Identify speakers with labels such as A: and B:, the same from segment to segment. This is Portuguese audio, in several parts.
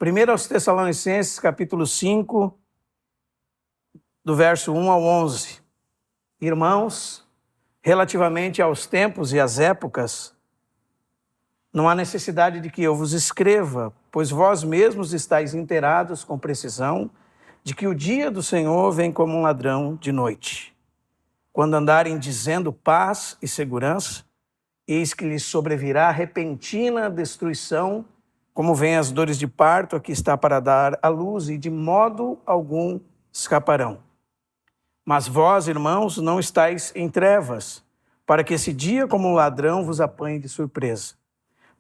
A: Primeiro aos Tessalonicenses, capítulo 5, do verso 1 ao 11. Irmãos, relativamente aos tempos e às épocas, não há necessidade de que eu vos escreva, pois vós mesmos estáis inteirados com precisão de que o dia do Senhor vem como um ladrão de noite. Quando andarem dizendo paz e segurança, eis que lhes sobrevirá repentina destruição, como vêm as dores de parto a que está para dar à luz, e de modo algum escaparão. Mas vós, irmãos, não estáis em trevas, para que esse dia como um ladrão vos apanhe de surpresa.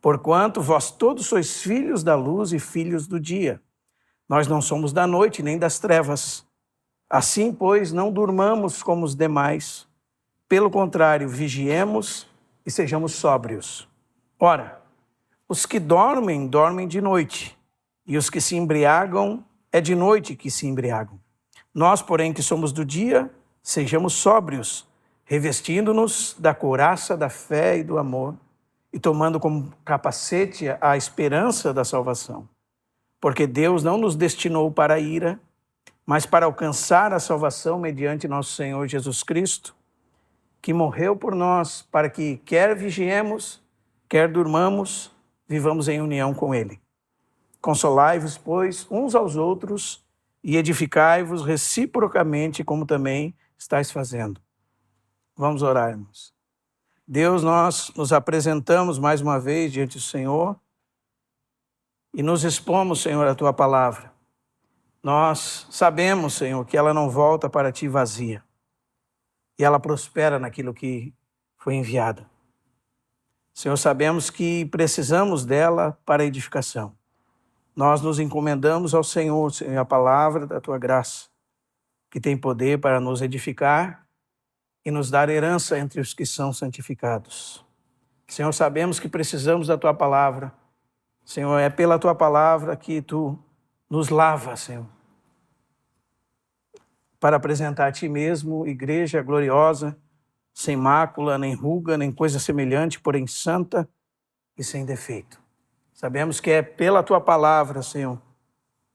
A: Porquanto vós todos sois filhos da luz e filhos do dia. Nós não somos da noite nem das trevas. Assim, pois, não durmamos como os demais. Pelo contrário, vigiemos e sejamos sóbrios. Ora, os que dormem, dormem de noite, e os que se embriagam, é de noite que se embriagam. Nós, porém, que somos do dia, sejamos sóbrios, revestindo-nos da couraça da fé e do amor, e tomando como capacete a esperança da salvação. Porque Deus não nos destinou para a ira, mas para alcançar a salvação mediante nosso Senhor Jesus Cristo, que morreu por nós, para que quer vigiemos, quer durmamos, vivamos em união com Ele. Consolai-vos, pois, uns aos outros e edificai-vos reciprocamente, como também estáis fazendo. Vamos orar, irmãos. Deus, nós nos apresentamos mais uma vez diante do Senhor e nos expomos, Senhor, a Tua palavra. Nós sabemos, Senhor, que ela não volta para Ti vazia e ela prospera naquilo que foi enviada. Senhor, sabemos que precisamos dela para a edificação. Nós nos encomendamos ao Senhor, Senhor, a palavra da Tua graça, que tem poder para nos edificar e nos dar herança entre os que são santificados. Senhor, sabemos que precisamos da Tua palavra. Senhor, é pela Tua palavra que Tu nos lava, Senhor, para apresentar a Ti mesmo, igreja gloriosa, sem mácula, nem ruga, nem coisa semelhante, porém santa e sem defeito. Sabemos que é pela Tua palavra, Senhor,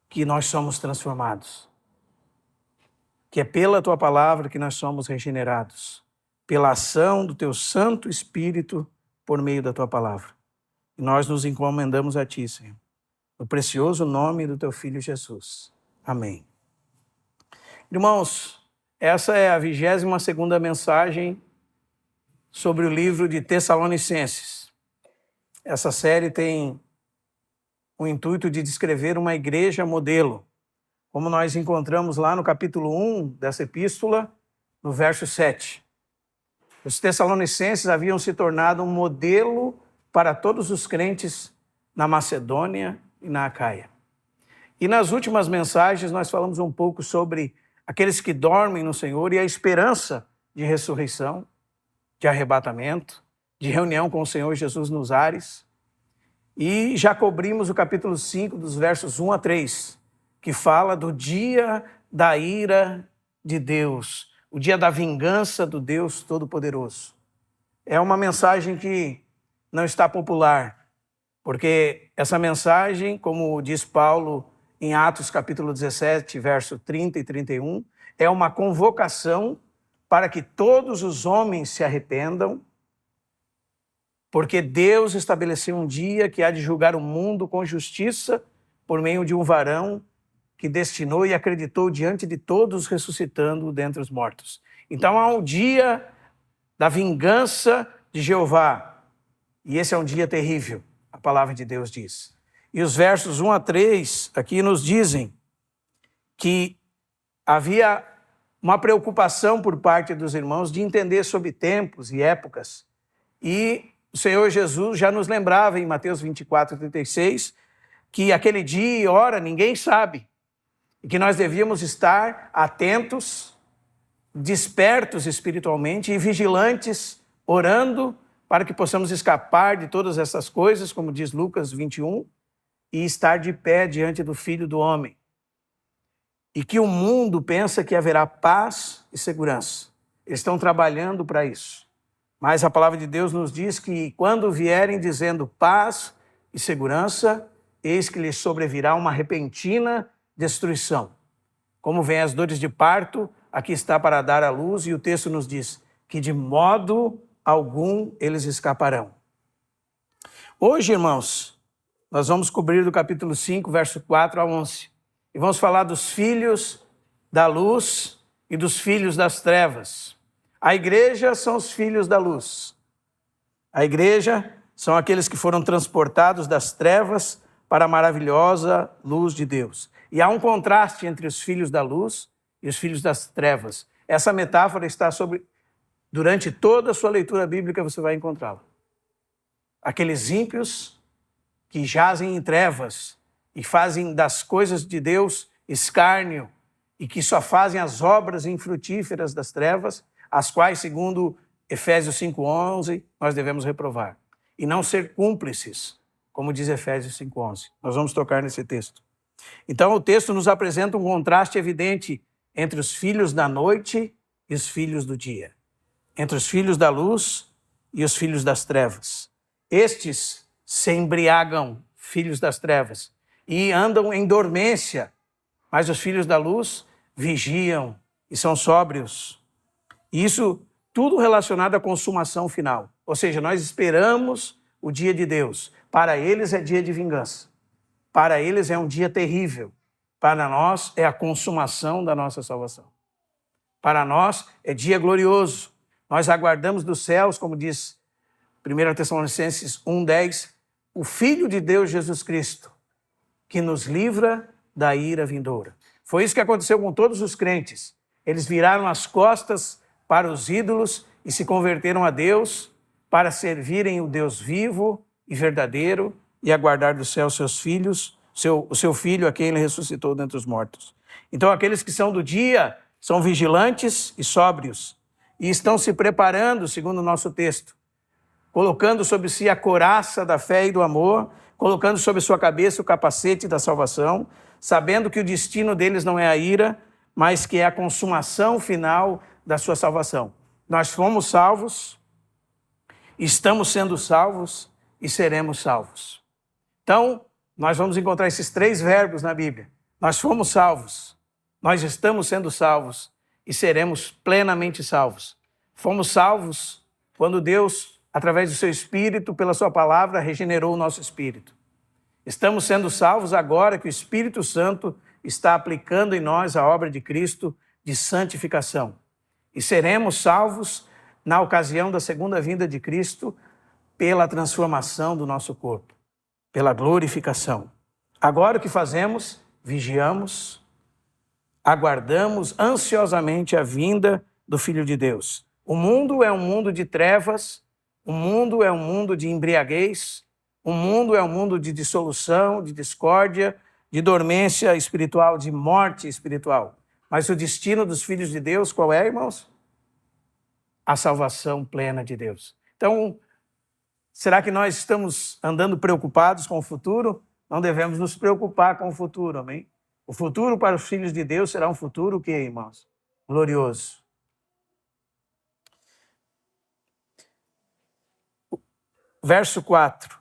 A: que nós somos transformados. Que é pela Tua palavra que nós somos regenerados. Pela ação do Teu Santo Espírito por meio da Tua palavra. E nós nos encomendamos a Ti, Senhor. No precioso nome do Teu Filho Jesus. Amém. Irmãos, essa é a 22ª mensagem sobre o livro de Tessalonicenses. Essa série tem o intuito de descrever uma igreja modelo, como nós encontramos lá no capítulo 1 dessa epístola, no verso 7. Os Tessalonicenses haviam se tornado um modelo para todos os crentes na Macedônia e na Acaia. E nas últimas mensagens nós falamos um pouco sobre aqueles que dormem no Senhor e a esperança de ressurreição, de arrebatamento, de reunião com o Senhor Jesus nos ares. E já cobrimos o capítulo 5, dos versos 1 a 3, que fala do dia da ira de Deus, o dia da vingança do Deus Todo-Poderoso. É uma mensagem que não está popular, porque essa mensagem, como diz Paulo em Atos capítulo 17, verso 30 e 31, é uma convocação para que todos os homens se arrependam, porque Deus estabeleceu um dia que há de julgar o mundo com justiça por meio de um varão que destinou e acreditou diante de todos, ressuscitando dentre os mortos. Então há um dia da vingança de Jeová, e esse é um dia terrível, a palavra de Deus diz. E os versos 1 a 3 aqui nos dizem que havia uma preocupação por parte dos irmãos de entender sobre tempos e épocas. E o Senhor Jesus já nos lembrava em Mateus 24, 36, que aquele dia e hora ninguém sabe, e que nós devíamos estar atentos, despertos espiritualmente e vigilantes, orando para que possamos escapar de todas essas coisas, como diz Lucas 21, e estar de pé diante do Filho do Homem. E que o mundo pensa que haverá paz e segurança. Eles estão trabalhando para isso. Mas a palavra de Deus nos diz que quando vierem dizendo paz e segurança, eis que lhes sobrevirá uma repentina destruição. Como vêm as dores de parto, aqui está para dar à luz, e o texto nos diz que de modo algum eles escaparão. Hoje, irmãos, nós vamos cobrir do capítulo 5, verso 4 a 11. E vamos falar dos filhos da luz e dos filhos das trevas. A igreja são os filhos da luz. A igreja são aqueles que foram transportados das trevas para a maravilhosa luz de Deus. E há um contraste entre os filhos da luz e os filhos das trevas. Essa metáfora está durante toda a sua leitura bíblica você vai encontrá-la. Aqueles ímpios que jazem em trevas e fazem das coisas de Deus escárnio e que só fazem as obras infrutíferas das trevas, as quais, segundo Efésios 5,11, nós devemos reprovar. E não ser cúmplices, como diz Efésios 5,11. Nós vamos tocar nesse texto. Então, o texto nos apresenta um contraste evidente entre os filhos da noite e os filhos do dia, entre os filhos da luz e os filhos das trevas. Estes se embriagam, filhos das trevas, e andam em dormência, mas os filhos da luz vigiam e são sóbrios. E isso tudo relacionado à consumação final. Ou seja, nós esperamos o dia de Deus. Para eles é dia de vingança. Para eles é um dia terrível. Para nós é a consumação da nossa salvação. Para nós é dia glorioso. Nós aguardamos dos céus, como diz 1 Tessalonicenses 1,10, o Filho de Deus Jesus Cristo, que nos livra da ira vindoura. Foi isso que aconteceu com todos os crentes. Eles viraram as costas para os ídolos e se converteram a Deus para servirem o Deus vivo e verdadeiro e aguardar do céu seus filhos, o seu Filho a quem ele ressuscitou dentre os mortos. Então aqueles que são do dia são vigilantes e sóbrios e estão se preparando, segundo o nosso texto, colocando sobre si a couraça da fé e do amor, colocando sobre sua cabeça o capacete da salvação, sabendo que o destino deles não é a ira, mas que é a consumação final da sua salvação. Nós fomos salvos, estamos sendo salvos e seremos salvos. Então, nós vamos encontrar esses 3 verbos na Bíblia. Nós fomos salvos, nós estamos sendo salvos e seremos plenamente salvos. Fomos salvos quando Deus, através do seu Espírito, pela sua palavra, regenerou o nosso espírito. Estamos sendo salvos agora que o Espírito Santo está aplicando em nós a obra de Cristo de santificação. E seremos salvos na ocasião da segunda vinda de Cristo pela transformação do nosso corpo, pela glorificação. Agora o que fazemos? Vigiamos, aguardamos ansiosamente a vinda do Filho de Deus. O mundo é um mundo de trevas, o mundo é um mundo de embriaguez, o mundo é um mundo de dissolução, de discórdia, de dormência espiritual, de morte espiritual. Mas o destino dos filhos de Deus, qual é, irmãos? A salvação plena de Deus. Então, será que nós estamos andando preocupados com o futuro? Não devemos nos preocupar com o futuro, amém? O futuro para os filhos de Deus será um futuro o quê, irmãos? Glorioso. Verso 4.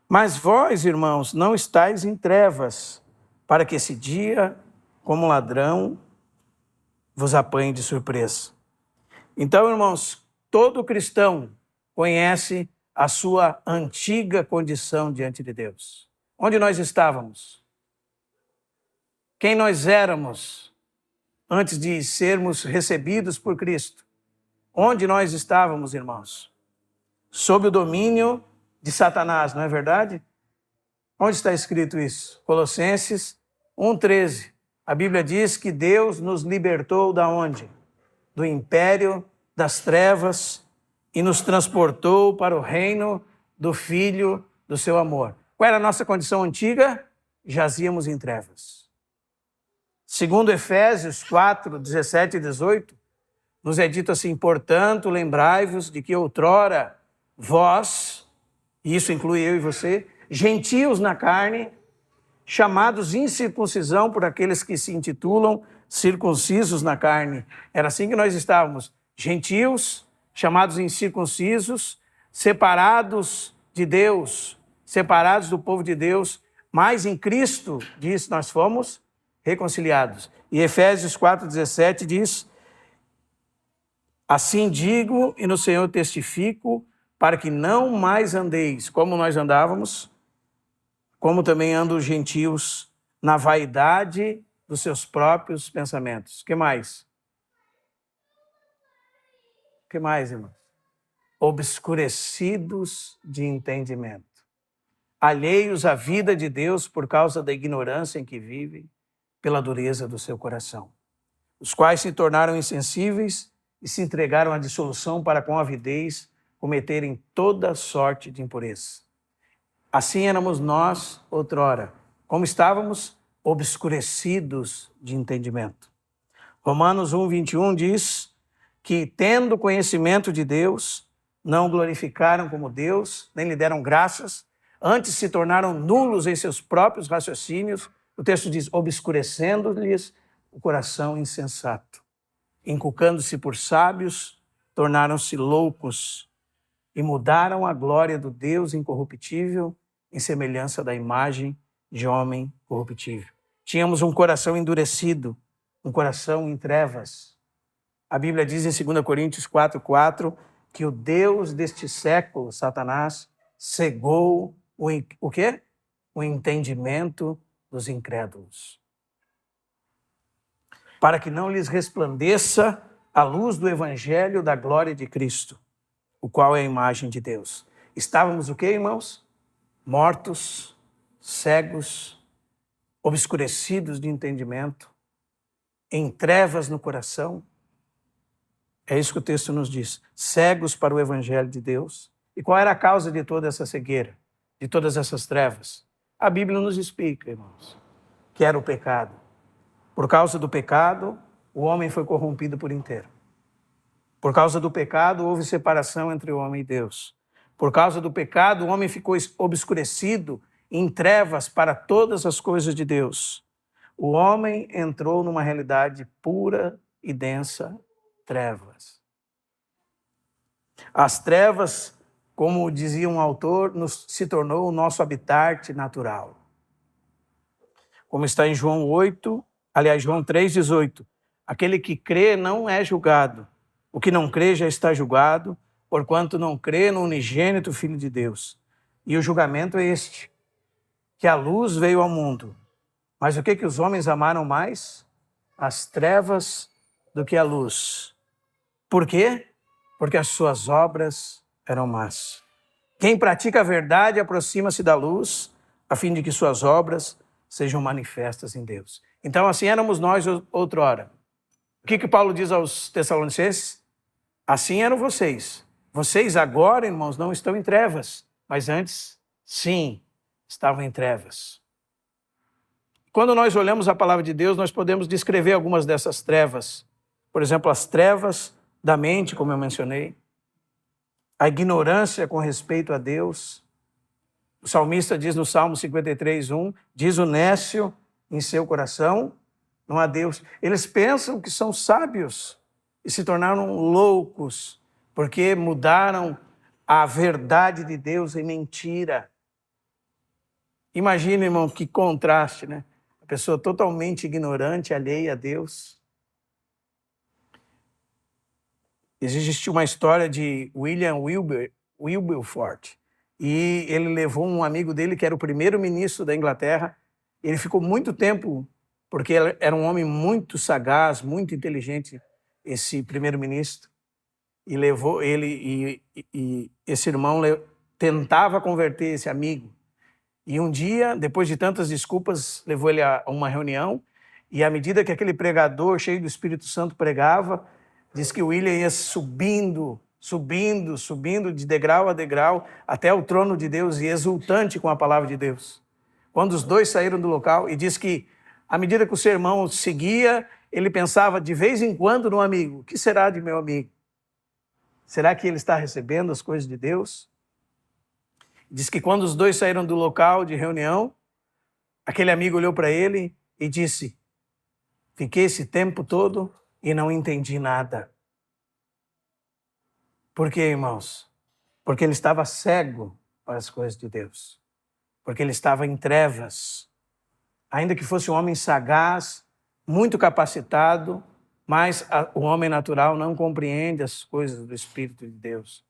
A: Mas vós, irmãos, não estáis em trevas, para que esse dia, como ladrão, vos apanhe de surpresa. Então, irmãos, todo cristão conhece a sua antiga condição diante de Deus. Onde nós estávamos? Quem nós éramos antes de sermos recebidos por Cristo? Onde nós estávamos, irmãos? Sob o domínio de Satanás, não é verdade? Onde está escrito isso? Colossenses 1,13. A Bíblia diz que Deus nos libertou da onde? Do império das trevas e nos transportou para o reino do Filho do seu amor. Qual era a nossa condição antiga? Jazíamos em trevas. Segundo Efésios 4, 17 e 18, nos é dito assim: portanto, lembrai-vos de que outrora vós, e isso inclui eu e você, gentios na carne, chamados incircuncisão por aqueles que se intitulam circuncisos na carne. Era assim que nós estávamos, gentios, chamados incircuncisos, separados de Deus, separados do povo de Deus, Mas em Cristo, diz, nós fomos reconciliados. E Efésios 4,17 diz: assim digo e no Senhor testifico, para que não mais andeis como nós andávamos, como também andam os gentios, na vaidade dos seus próprios pensamentos. O que mais? O que mais, irmãos? Obscurecidos de entendimento, alheios à vida de Deus por causa da ignorância em que vivem, pela dureza do seu coração, os quais se tornaram insensíveis e se entregaram à dissolução para com avidez cometerem toda sorte de impureza. Assim éramos nós outrora, como estávamos obscurecidos de entendimento. Romanos 1:21 diz que, tendo conhecimento de Deus, não o glorificaram como Deus, nem lhe deram graças, antes se tornaram nulos em seus próprios raciocínios. O texto diz, obscurecendo-lhes o coração insensato. Inculcando-se por sábios, tornaram-se loucos e mudaram a glória do Deus incorruptível em semelhança da imagem de homem corruptível. Tínhamos um coração endurecido, um coração em trevas. A Bíblia diz em 2 Coríntios 4:4 que o Deus deste século, Satanás, cegou o quê? O entendimento dos incrédulos, para que não lhes resplandeça a luz do evangelho da glória de Cristo, o qual é a imagem de Deus. Estávamos o quê, irmãos? Mortos, cegos, obscurecidos de entendimento, em trevas no coração. É isso que o texto nos diz. Cegos para o evangelho de Deus. E qual era a causa de toda essa cegueira, de todas essas trevas? A Bíblia nos explica, irmãos, que era o pecado. Por causa do pecado, o homem foi corrompido por inteiro. Por causa do pecado, houve separação entre o homem e Deus. Por causa do pecado, o homem ficou obscurecido em trevas para todas as coisas de Deus. O homem entrou numa realidade pura e densa, trevas. As trevas, como dizia um autor, se tornou o nosso habitat natural. Como está em João 3,18. Aquele que crê não é julgado. O que não crê já está julgado, porquanto não crê no unigênito Filho de Deus. E o julgamento é este, que a luz veio ao mundo. Mas o que os homens amaram mais? As trevas do que a luz. Por quê? Porque as suas obras eram más. Quem pratica a verdade aproxima-se da luz, a fim de que suas obras sejam manifestas em Deus. Então, assim éramos nós outrora. O que Paulo diz aos Tessalonicenses? Assim eram vocês. Vocês agora, irmãos, não estão em trevas, mas antes, sim, estavam em trevas. Quando nós olhamos a palavra de Deus, nós podemos descrever algumas dessas trevas. Por exemplo, as trevas da mente, como eu mencionei, a ignorância com respeito a Deus. O salmista diz no Salmo 53:1, diz o nécio em seu coração, não há Deus. Eles pensam que são sábios e se tornaram loucos, porque mudaram a verdade de Deus em mentira. Imagina, irmão, que contraste, né? A pessoa totalmente ignorante, alheia a Deus. Existe uma história de William Wilberforce, e ele levou um amigo dele, que era o primeiro-ministro da Inglaterra. Ele ficou muito tempo, porque ele era um homem muito sagaz, muito inteligente, esse primeiro-ministro, e levou ele, e esse irmão tentava converter esse amigo. E um dia, depois de tantas desculpas, levou ele a uma reunião, e à medida que aquele pregador cheio do Espírito Santo pregava, diz que o William ia subindo de degrau a degrau até o trono de Deus e exultante com a palavra de Deus. Quando os dois saíram do local, e diz que à medida que o sermão seguia, ele pensava de vez em quando no amigo: o que será de meu amigo? Será que ele está recebendo as coisas de Deus? Diz que quando os dois saíram do local de reunião, aquele amigo olhou para ele e disse: fiquei esse tempo todo e não entendi nada. Por quê, irmãos? Porque ele estava cego para as coisas de Deus. porque ele estava em trevas. Ainda que fosse um homem sagaz, muito capacitado, mas o homem natural não compreende as coisas do Espírito de Deus.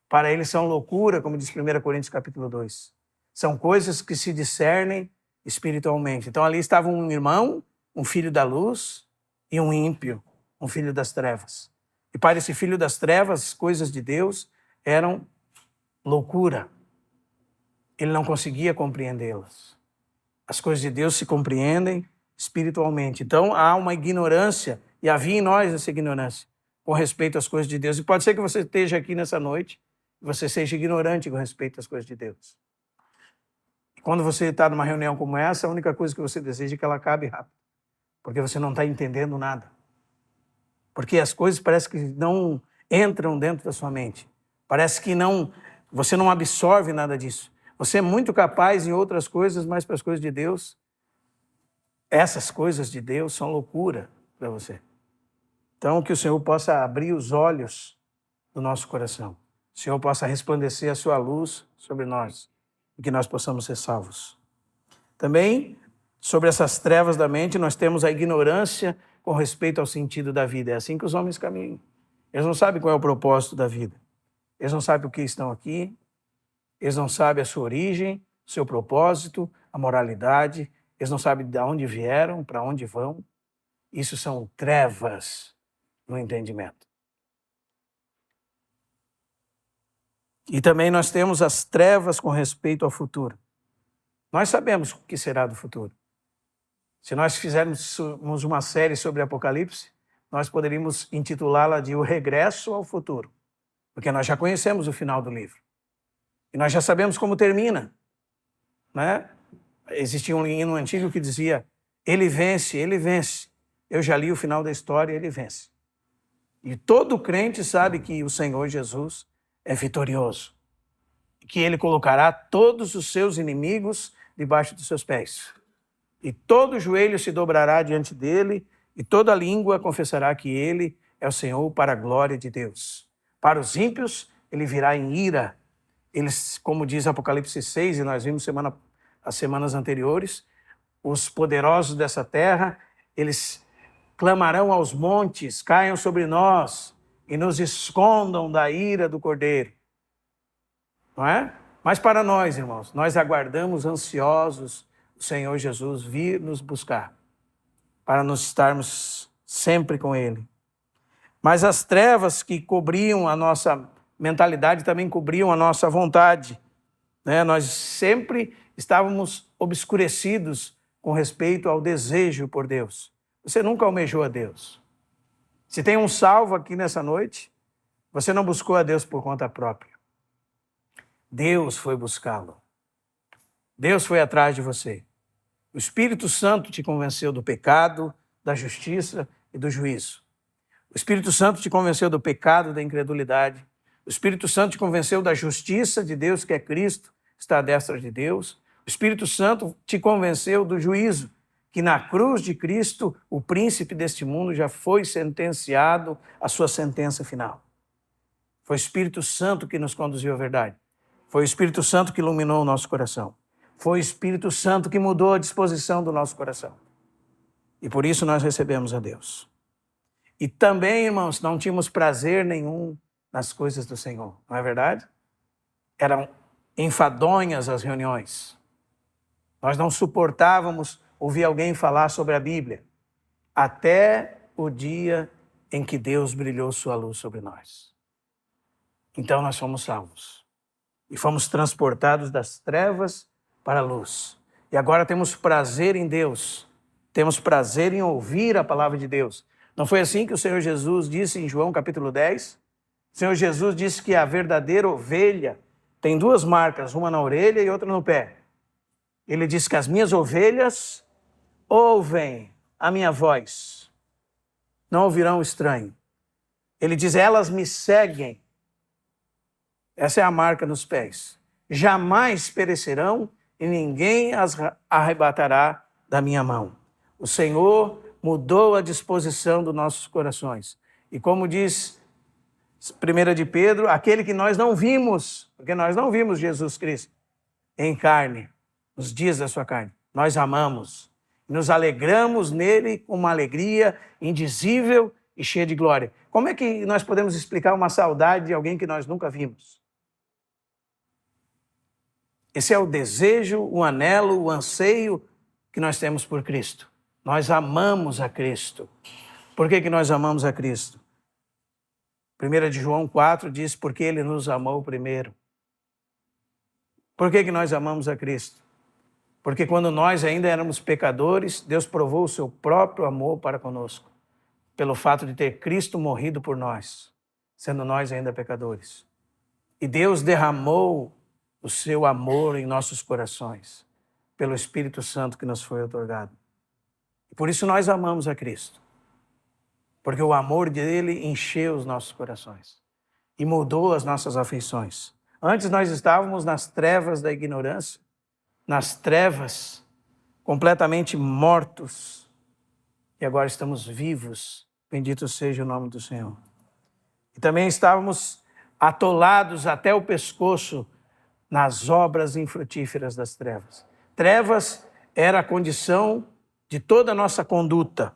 A: Para ele são loucura, como diz 1 Coríntios capítulo 2. São coisas que se discernem espiritualmente. Então ali estava um irmão, um filho da luz, e um ímpio, um filho das trevas. E para esse filho das trevas, as coisas de Deus eram loucura. Ele não conseguia compreendê-las. As coisas de Deus se compreendem espiritualmente. Então há uma ignorância, e havia em nós essa ignorância com respeito às coisas de Deus. E pode ser que você esteja aqui nessa noite e você seja ignorante com respeito às coisas de Deus. E quando você está numa reunião como essa, a única coisa que você deseja é que ela acabe rápido, porque você não está entendendo nada. Porque as coisas parece que não entram dentro da sua mente. Parece que você não absorve nada disso. Você é muito capaz em outras coisas, mas para as coisas de Deus, essas coisas de Deus são loucura para você. Então, que o Senhor possa abrir os olhos do nosso coração. O Senhor possa resplandecer a sua luz sobre nós e que nós possamos ser salvos. Também, sobre essas trevas da mente, nós temos a ignorância com respeito ao sentido da vida. É assim que os homens caminham. Eles não sabem qual é o propósito da vida. Eles não sabem por que estão aqui. Eles não sabem a sua origem, o seu propósito, a moralidade. Eles não sabem de onde vieram, para onde vão. Isso são trevas no entendimento. E também nós temos as trevas com respeito ao futuro. Nós sabemos o que será do futuro. Se nós fizermos uma série sobre Apocalipse, nós poderíamos intitulá-la de O Regresso ao Futuro, porque nós já conhecemos o final do livro. E nós já sabemos como termina, né? Existia um hino antigo que dizia: ele vence, ele vence. Eu já li o final da história, ele vence. E todo crente sabe que o Senhor Jesus é vitorioso. Que ele colocará todos os seus inimigos debaixo dos seus pés. E todo joelho se dobrará diante dele, e toda língua confessará que ele é o Senhor, para a glória de Deus. Para os ímpios, ele virá em ira. Eles, como diz Apocalipse 6, e nós vimos as semanas anteriores, os poderosos dessa terra, eles clamarão aos montes, caiam sobre nós e nos escondam da ira do Cordeiro. Não é? Mas para nós, irmãos, nós aguardamos ansiosos o Senhor Jesus vir nos buscar, para nos estarmos sempre com Ele. Mas as trevas que cobriam a nossa mentalidade também cobriam a nossa vontade, né? Nós sempre estávamos obscurecidos com respeito ao desejo por Deus. Você nunca almejou a Deus. Se tem um salvo aqui nessa noite, você não buscou a Deus por conta própria. Deus foi buscá-lo. Deus foi atrás de você. O Espírito Santo te convenceu do pecado, da justiça e do juízo. O Espírito Santo te convenceu do pecado, da incredulidade. O Espírito Santo te convenceu da justiça de Deus, que é Cristo, está à destra de Deus. O Espírito Santo te convenceu do juízo, que na cruz de Cristo, o príncipe deste mundo já foi sentenciado à sua sentença final. Foi o Espírito Santo que nos conduziu à verdade. Foi o Espírito Santo que iluminou o nosso coração. Foi o Espírito Santo que mudou a disposição do nosso coração. E por isso nós recebemos a Deus. E também, irmãos, não tínhamos prazer nenhum nas coisas do Senhor, não é verdade? Eram enfadonhas as reuniões. Nós não suportávamos ouvir alguém falar sobre a Bíblia, até o dia em que Deus brilhou sua luz sobre nós. Então nós fomos salvos. E fomos transportados das trevas para a luz. E agora temos prazer em Deus. Temos prazer em ouvir a palavra de Deus. Não foi assim que o Senhor Jesus disse em João capítulo 10? O Senhor Jesus disse que a verdadeira ovelha tem duas marcas, uma na orelha e outra no pé. Ele disse que as minhas ovelhas ouvem a minha voz, não ouvirão estranho. Ele diz, elas me seguem. Essa é a marca nos pés. Jamais perecerão e ninguém as arrebatará da minha mão. O Senhor mudou a disposição dos nossos corações. E como diz 1 de Pedro, aquele que nós não vimos, porque nós não vimos Jesus Cristo em carne, nos dias da sua carne. Nós amamos, nos alegramos nele com uma alegria indizível e cheia de glória. Como é que nós podemos explicar uma saudade de alguém que nós nunca vimos? Esse é o desejo, o anelo, o anseio que nós temos por Cristo. Nós amamos a Cristo. Por que nós amamos a Cristo? 1 de João 4 diz, porque ele nos amou primeiro. Por que nós amamos a Cristo? Porque quando nós ainda éramos pecadores, Deus provou o seu próprio amor para conosco, pelo fato de ter Cristo morrido por nós, sendo nós ainda pecadores. E Deus derramou o seu amor em nossos corações, pelo Espírito Santo que nos foi otorgado. E por isso nós amamos a Cristo, porque o amor dele encheu os nossos corações e mudou as nossas afeições. Antes nós estávamos nas trevas da ignorância, nas trevas, completamente mortos, e agora estamos vivos, bendito seja o nome do Senhor. E também estávamos atolados até o pescoço nas obras infrutíferas das trevas. Trevas era a condição de toda a nossa conduta.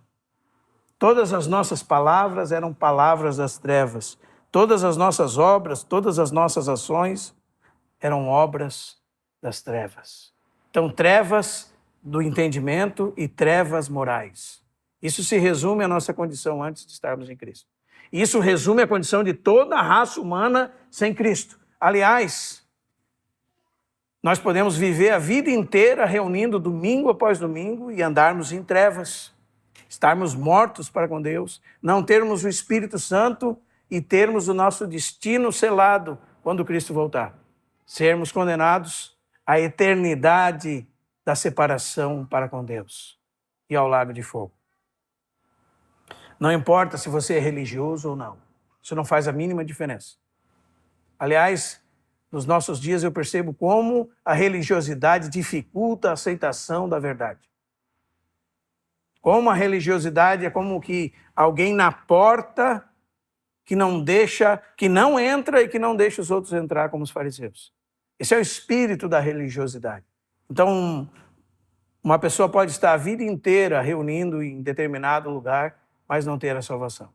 A: Todas as nossas palavras eram palavras das trevas. Todas as nossas obras, todas as nossas ações eram obras das trevas. Então, trevas do entendimento e trevas morais. Isso se resume à nossa condição antes de estarmos em Cristo. Isso resume a condição de toda a raça humana sem Cristo. Aliás, nós podemos viver a vida inteira reunindo domingo após domingo e andarmos em trevas, estarmos mortos para com Deus, não termos o Espírito Santo e termos o nosso destino selado quando Cristo voltar. Sermos condenados à eternidade da separação para com Deus e ao lago de fogo. Não importa se você é religioso ou não. Isso não faz a mínima diferença. Aliás, nos nossos dias eu percebo como a religiosidade dificulta a aceitação da verdade. Como a religiosidade é como que alguém na porta que não deixa, que não entra e que não deixa os outros entrar como os fariseus. Esse é o espírito da religiosidade. Então, uma pessoa pode estar a vida inteira reunindo em determinado lugar, mas não ter a salvação.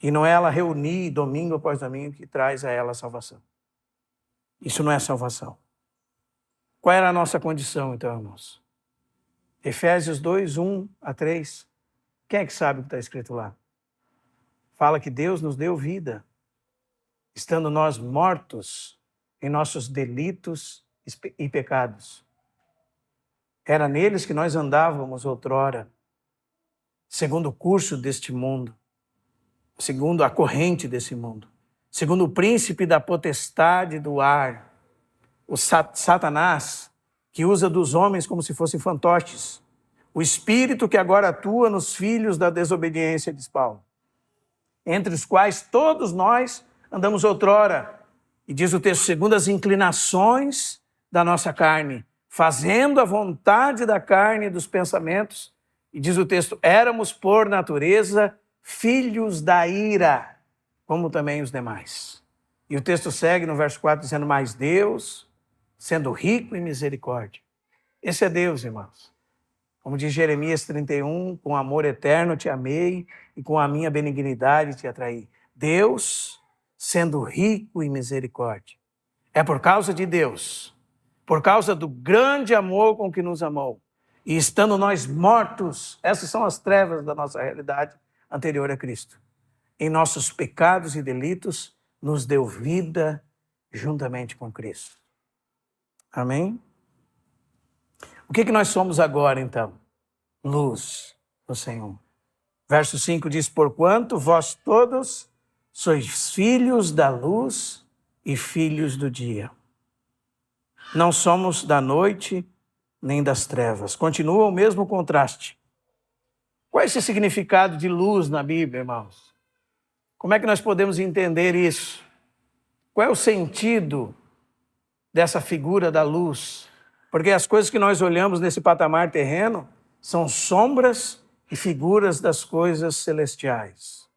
A: E não é ela reunir domingo após domingo que traz a ela a salvação. Isso não é salvação. Qual era a nossa condição, então, irmãos? Efésios 2, 1 a 3. Quem é que sabe o que está escrito lá? Fala que Deus nos deu vida, estando nós mortos em nossos delitos e pecados. Era neles que nós andávamos outrora, segundo o curso deste mundo, segundo a corrente desse mundo, segundo o príncipe da potestade do ar, o Satanás, que usa dos homens como se fossem fantoches, o espírito que agora atua nos filhos da desobediência, diz Paulo, entre os quais todos nós andamos outrora, e diz o texto, segundo as inclinações da nossa carne, fazendo a vontade da carne e dos pensamentos, e diz o texto, éramos por natureza filhos da ira, como também os demais. E o texto segue no verso 4 dizendo, mas Deus, sendo rico em misericórdia. Esse é Deus, irmãos. Como diz Jeremias 31, com amor eterno te amei e com a minha benignidade te atraí. Deus, sendo rico em misericórdia. É por causa de Deus, por causa do grande amor com que nos amou, e estando nós mortos, essas são as trevas da nossa realidade anterior a Cristo, em nossos pecados e delitos, nos deu vida juntamente com Cristo. Amém? O que nós somos agora, então? Luz do Senhor. Verso 5 diz, porquanto vós todos sois filhos da luz e filhos do dia. Não somos da noite nem das trevas. Continua o mesmo contraste. Qual é esse significado de luz na Bíblia, irmãos? Como é que nós podemos entender isso? Qual é o sentido dessa figura da luz? Porque as coisas que nós olhamos nesse patamar terreno são sombras e figuras das coisas celestiais.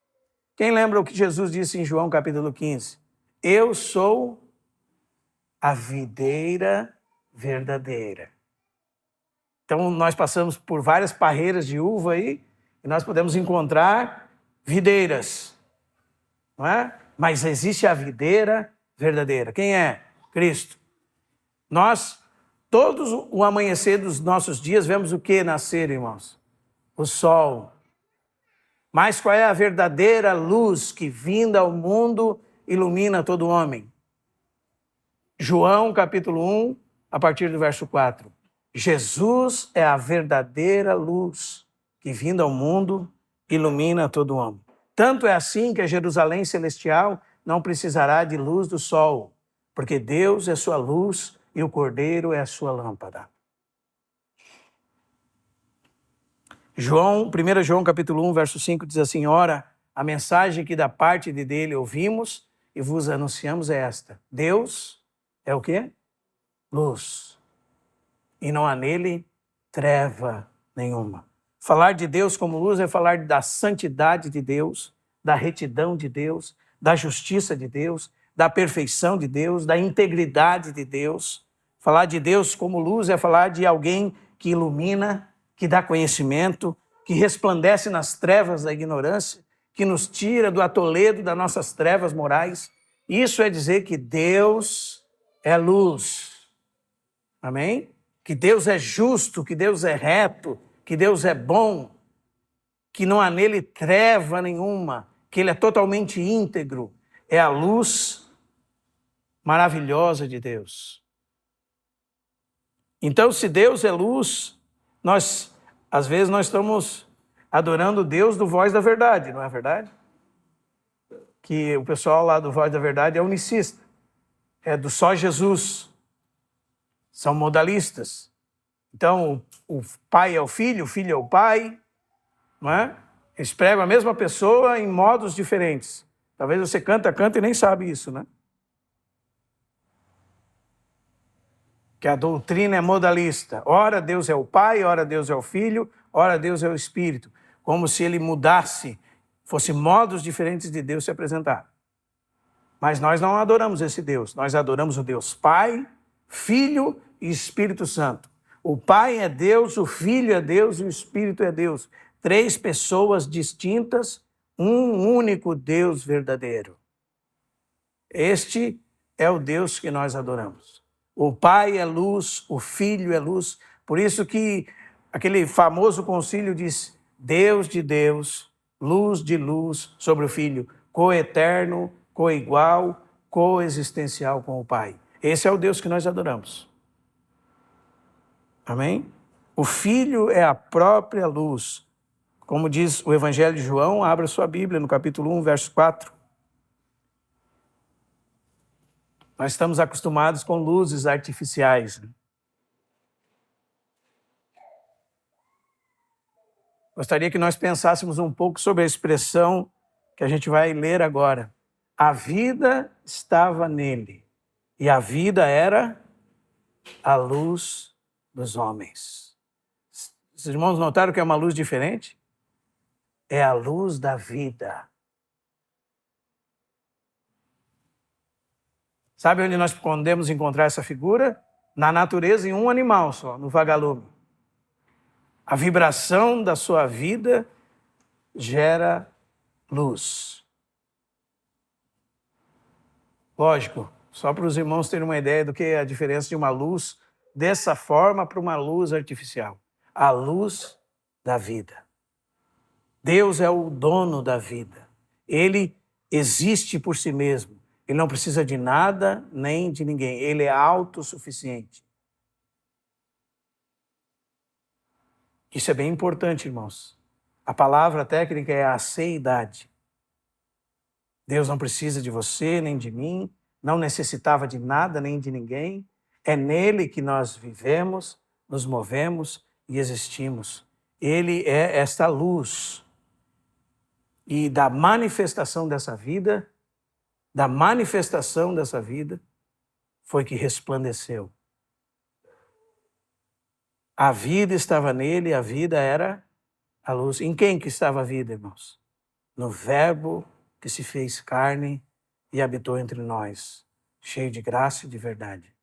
A: Quem lembra o que Jesus disse em João capítulo 15? Eu sou a videira verdadeira. Então, nós passamos por várias parreiras de uva aí, e nós podemos encontrar videiras, não é? Mas existe a videira verdadeira. Quem é? Cristo. Nós, todos o amanhecer dos nossos dias, vemos o que nascer, irmãos? O sol. Mas qual é a verdadeira luz que, vinda ao mundo, ilumina todo homem? João, capítulo 1, a partir do verso 4. Jesus é a verdadeira luz que, vinda ao mundo, ilumina todo homem. Tanto é assim que a Jerusalém celestial não precisará de luz do sol, porque Deus é sua luz e o Cordeiro é a sua lâmpada. 1 João capítulo 1, verso 5 diz assim: ora, a mensagem que da parte dele ouvimos e vos anunciamos é esta: Deus é o quê? Luz. E não há nele treva nenhuma. Falar de Deus como luz é falar da santidade de Deus, da retidão de Deus, da justiça de Deus, da perfeição de Deus, da integridade de Deus. Falar de Deus como luz é falar de alguém que ilumina, que dá conhecimento, que resplandece nas trevas da ignorância, que nos tira do atoledo das nossas trevas morais. Isso é dizer que Deus é luz. Amém? Que Deus é justo, que Deus é reto, que Deus é bom, que não há nele treva nenhuma, que ele é totalmente íntegro. É a luz maravilhosa de Deus. Então, se Deus é luz, às vezes nós estamos adorando Deus do Voz da Verdade, não é verdade? Que o pessoal lá do Voz da Verdade é unicista, é do só Jesus, são modalistas. Então, o pai é o filho é o pai, não é? Eles pregam a mesma pessoa em modos diferentes. Talvez você canta e nem sabe isso, né? Que a doutrina é modalista. Ora Deus é o Pai, ora Deus é o Filho, ora Deus é o Espírito. Como se ele mudasse, fosse modos diferentes de Deus se apresentar. Mas nós não adoramos esse Deus. Nós adoramos o Deus Pai, Filho e Espírito Santo. O Pai é Deus, o Filho é Deus e o Espírito é Deus. 3 pessoas distintas, um único Deus verdadeiro. Este é o Deus que nós adoramos. O Pai é luz, o Filho é luz. Por isso que aquele famoso concílio diz: Deus de Deus, luz de luz sobre o Filho, coeterno, coigual, coexistencial com o Pai. Esse é o Deus que nós adoramos. Amém? O Filho é a própria luz. Como diz o Evangelho de João, abra sua Bíblia no capítulo 1, verso 4. Nós estamos acostumados com luzes artificiais. Gostaria que nós pensássemos um pouco sobre a expressão que a gente vai ler agora. A vida estava nele, e a vida era a luz dos homens. Os irmãos notaram que é uma luz diferente? É a luz da vida. Sabe onde nós podemos encontrar essa figura? Na natureza, em um animal só, no vagalume. A vibração da sua vida gera luz. Lógico, só para os irmãos terem uma ideia do que é a diferença de uma luz dessa forma para uma luz artificial. A luz da vida. Deus é o dono da vida. Ele existe por si mesmo. Ele não precisa de nada nem de ninguém. Ele é autossuficiente. Isso é bem importante, irmãos. A palavra técnica é a aceidade. Deus não precisa de você nem de mim, não necessitava de nada nem de ninguém. É nele que nós vivemos, nos movemos e existimos. Ele é esta luz. E da manifestação dessa vida, foi que resplandeceu. A vida estava nele, a vida era a luz. Em quem que estava a vida, irmãos? No Verbo que se fez carne e habitou entre nós, cheio de graça e de verdade.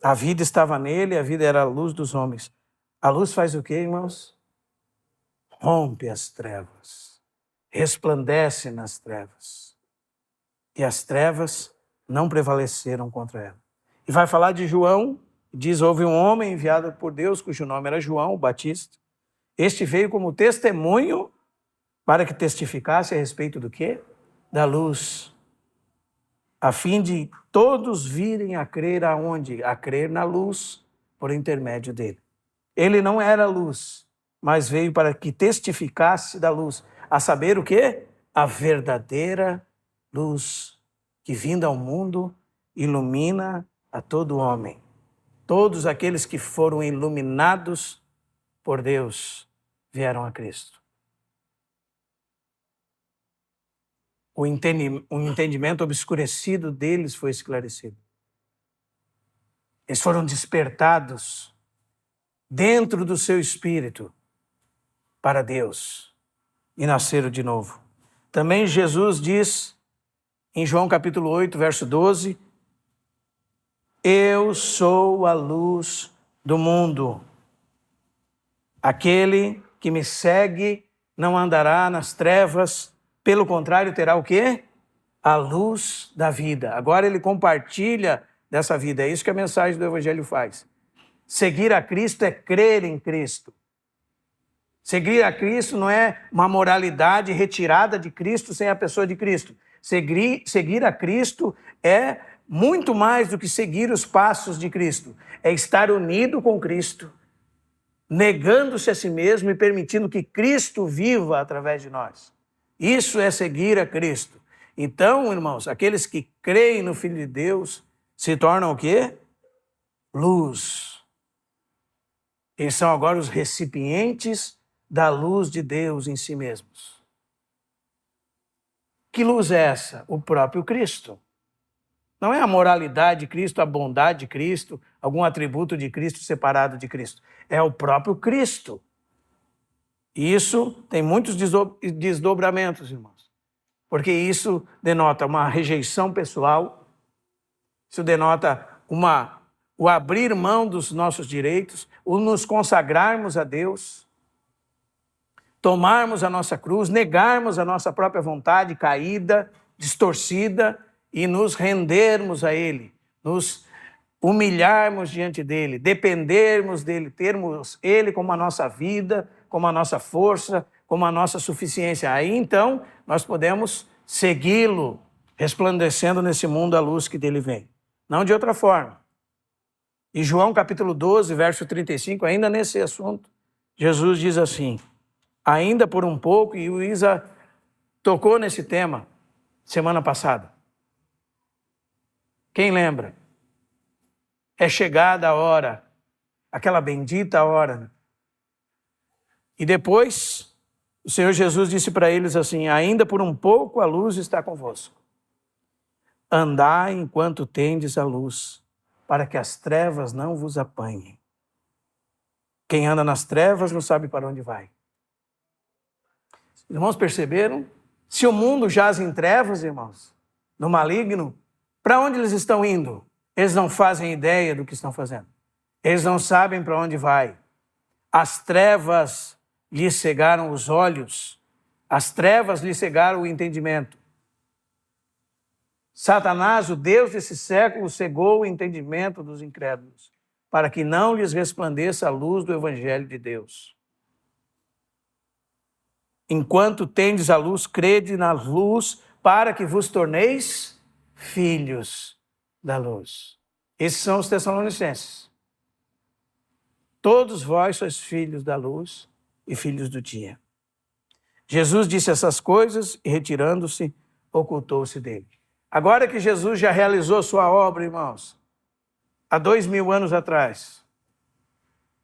A: A vida estava nele, a vida era a luz dos homens. A luz faz o quê, irmãos? Rompe as trevas, resplandece nas trevas. E as trevas não prevaleceram contra ela. E vai falar de João, diz, houve um homem enviado por Deus, cujo nome era João, o Batista. Este veio como testemunho para que testificasse a respeito do quê? Da luz, a fim de todos virem a crer aonde? A crer na luz, por intermédio dele. Ele não era luz, mas veio para que testificasse da luz, a saber o quê? A verdadeira luz que, vinda ao mundo, ilumina a todo homem. Todos aqueles que foram iluminados por Deus vieram a Cristo. O entendimento obscurecido deles foi esclarecido. Eles foram despertados dentro do seu espírito para Deus e nasceram de novo. Também Jesus diz em João capítulo 8, verso 12, eu sou a luz do mundo. Aquele que me segue não andará nas trevas, pelo contrário, terá o quê? A luz da vida. Agora ele compartilha dessa vida. É isso que a mensagem do Evangelho faz. Seguir a Cristo é crer em Cristo. Seguir a Cristo não é uma moralidade retirada de Cristo sem a pessoa de Cristo. Seguir a Cristo é muito mais do que seguir os passos de Cristo. É estar unido com Cristo, negando-se a si mesmo e permitindo que Cristo viva através de nós. Isso é seguir a Cristo. Então, irmãos, aqueles que creem no Filho de Deus se tornam o quê? Luz. Eles são agora os recipientes da luz de Deus em si mesmos. Que luz é essa? O próprio Cristo. Não é a moralidade de Cristo, a bondade de Cristo, algum atributo de Cristo separado de Cristo. É o próprio Cristo. E isso tem muitos desdobramentos, irmãos. Porque isso denota uma rejeição pessoal, isso denota o abrir mão dos nossos direitos, o nos consagrarmos a Deus, tomarmos a nossa cruz, negarmos a nossa própria vontade caída, distorcida, e nos rendermos a Ele, nos humilharmos diante dEle, dependermos dEle, termos Ele como a nossa vida, como a nossa força, como a nossa suficiência. Aí, então, nós podemos segui-lo, resplandecendo nesse mundo a luz que dele vem. Não de outra forma. Em João capítulo 12, verso 35, ainda nesse assunto, Jesus diz assim, ainda por um pouco, e o Isa tocou nesse tema semana passada. Quem lembra? É chegada a hora, aquela bendita hora. E depois, o Senhor Jesus disse para eles assim, ainda por um pouco a luz está convosco. Andai enquanto tendes a luz, para que as trevas não vos apanhem. Quem anda nas trevas não sabe para onde vai. Irmãos, perceberam? Se o mundo jaz em trevas, irmãos, no maligno, para onde eles estão indo? Eles não fazem ideia do que estão fazendo. Eles não sabem para onde vai. As trevas lhes cegaram os olhos. As trevas lhes cegaram o entendimento. Satanás, o Deus desse século, cegou o entendimento dos incrédulos, para que não lhes resplandeça a luz do Evangelho de Deus. Enquanto tendes a luz, crede na luz, para que vos torneis filhos da luz. Esses são os Tessalonicenses. Todos vós sois filhos da luz e filhos do dia. Jesus disse essas coisas e, retirando-se, ocultou-se dele. Agora que Jesus já realizou sua obra, irmãos, há 2000 anos atrás,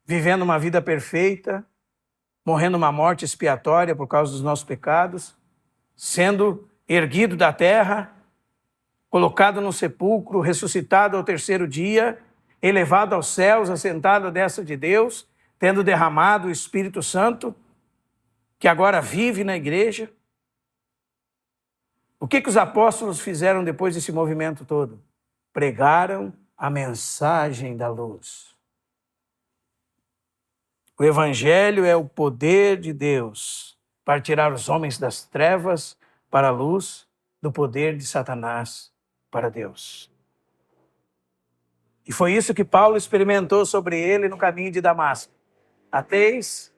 A: vivendo uma vida perfeita, morrendo uma morte expiatória por causa dos nossos pecados, sendo erguido da terra, colocado no sepulcro, ressuscitado ao terceiro dia, elevado aos céus, assentado à destra de Deus, tendo derramado o Espírito Santo, que agora vive na igreja. O que os apóstolos fizeram depois desse movimento todo? Pregaram a mensagem da luz. O Evangelho é o poder de Deus para tirar os homens das trevas para a luz, do poder de Satanás para Deus. E foi isso que Paulo experimentou sobre ele no caminho de Damasco. Há três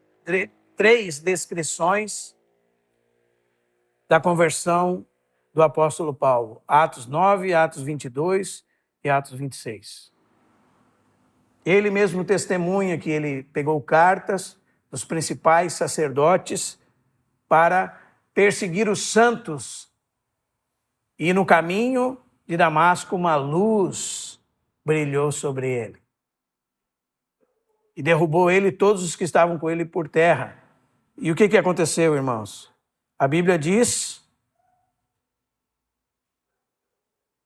A: descrições da conversão do apóstolo Paulo. Atos 9, Atos 22 e Atos 26. Ele mesmo testemunha que ele pegou cartas dos principais sacerdotes para perseguir os santos. E no caminho de Damasco uma luz brilhou sobre ele. E derrubou ele e todos os que estavam com ele por terra. E o que aconteceu, irmãos? A Bíblia diz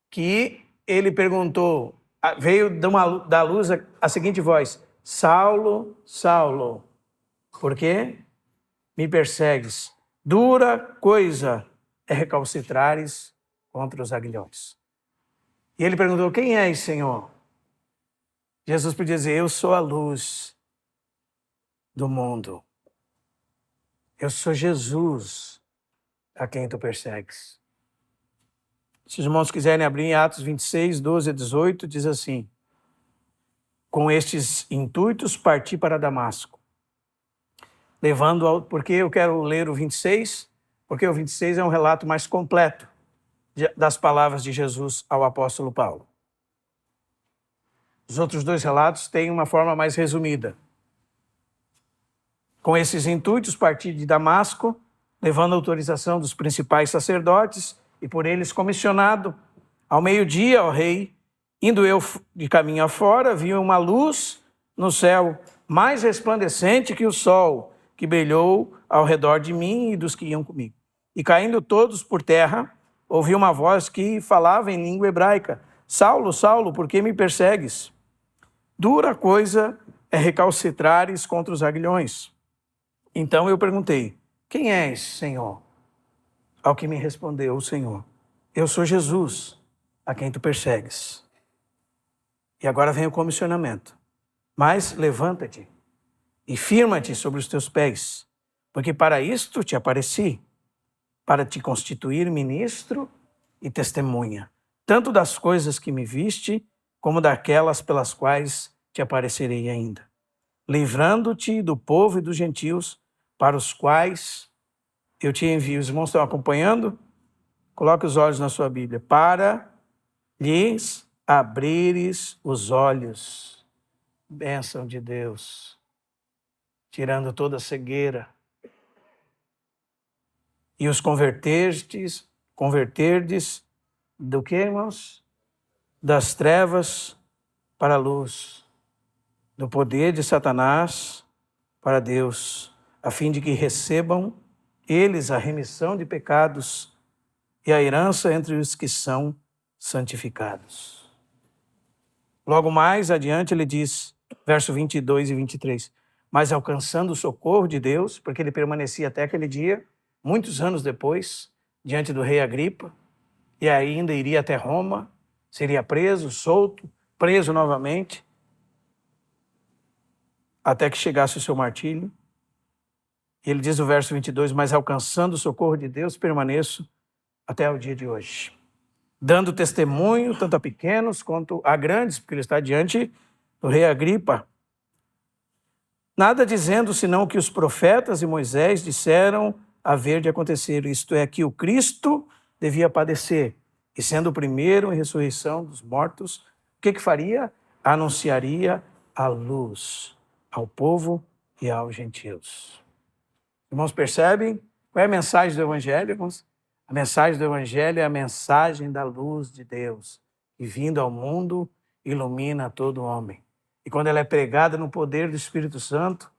A: que ele perguntou, veio da luz a seguinte voz: Saulo, Saulo, por que me persegues? Dura coisa é recalcitrares contra os aguilhões. E ele perguntou: quem és, Senhor? Jesus podia dizer: eu sou a luz do mundo. Eu sou Jesus a quem tu persegues. Se os irmãos quiserem abrir em Atos 26, 12 a 18, diz assim: com estes intuitos parti para Damasco, porque eu quero ler o 26, porque o 26 é um relato mais completo das palavras de Jesus ao apóstolo Paulo. Os outros dois relatos têm uma forma mais resumida. Com esses intuitos parti de Damasco, levando a autorização dos principais sacerdotes e por eles comissionado. Ao meio-dia, ó rei, indo eu de caminho afora, vi uma luz no céu, mais resplandecente que o sol, que brilhou ao redor de mim e dos que iam comigo. E caindo todos por terra, ouvi uma voz que falava em língua hebraica: Saulo, Saulo, por que me persegues? Dura coisa é recalcitrares contra os aguilhões. Então eu perguntei: quem és, Senhor? Ao que me respondeu o Senhor: eu sou Jesus, a quem tu persegues. E agora vem o comissionamento. Mas levanta-te e firma-te sobre os teus pés, porque para isto te apareci, para te constituir ministro e testemunha, tanto das coisas que me viste, como daquelas pelas quais te aparecerei ainda, livrando-te do povo e dos gentios, para os quais eu te envio. Os irmãos estão acompanhando? Coloque os olhos na sua Bíblia. Para lhes abrires os olhos. Bênção de Deus. Tirando toda a cegueira. E os converterdes do que, irmãos? Das trevas para a luz. Do poder de Satanás para Deus, a fim de que recebam eles a remissão de pecados e a herança entre os que são santificados. Logo mais adiante ele diz, verso 22 e 23, mas alcançando o socorro de Deus, porque ele permanecia até aquele dia, muitos anos depois, diante do rei Agripa, e ainda iria até Roma, seria preso, solto, preso novamente, até que chegasse o seu martírio. Ele diz no verso 22, mas alcançando o socorro de Deus, permaneço até o dia de hoje, dando testemunho tanto a pequenos quanto a grandes, porque ele está diante do rei Agripa. Nada dizendo senão o que os profetas e Moisés disseram haver de acontecer, isto é, que o Cristo devia padecer, e sendo o primeiro em ressurreição dos mortos, o que faria? Anunciaria a luz ao povo e aos gentios. Irmãos, percebem? Qual é a mensagem do Evangelho, irmãos? A mensagem do Evangelho é a mensagem da luz de Deus, que vindo ao mundo ilumina todo homem. E quando ela é pregada no poder do Espírito Santo,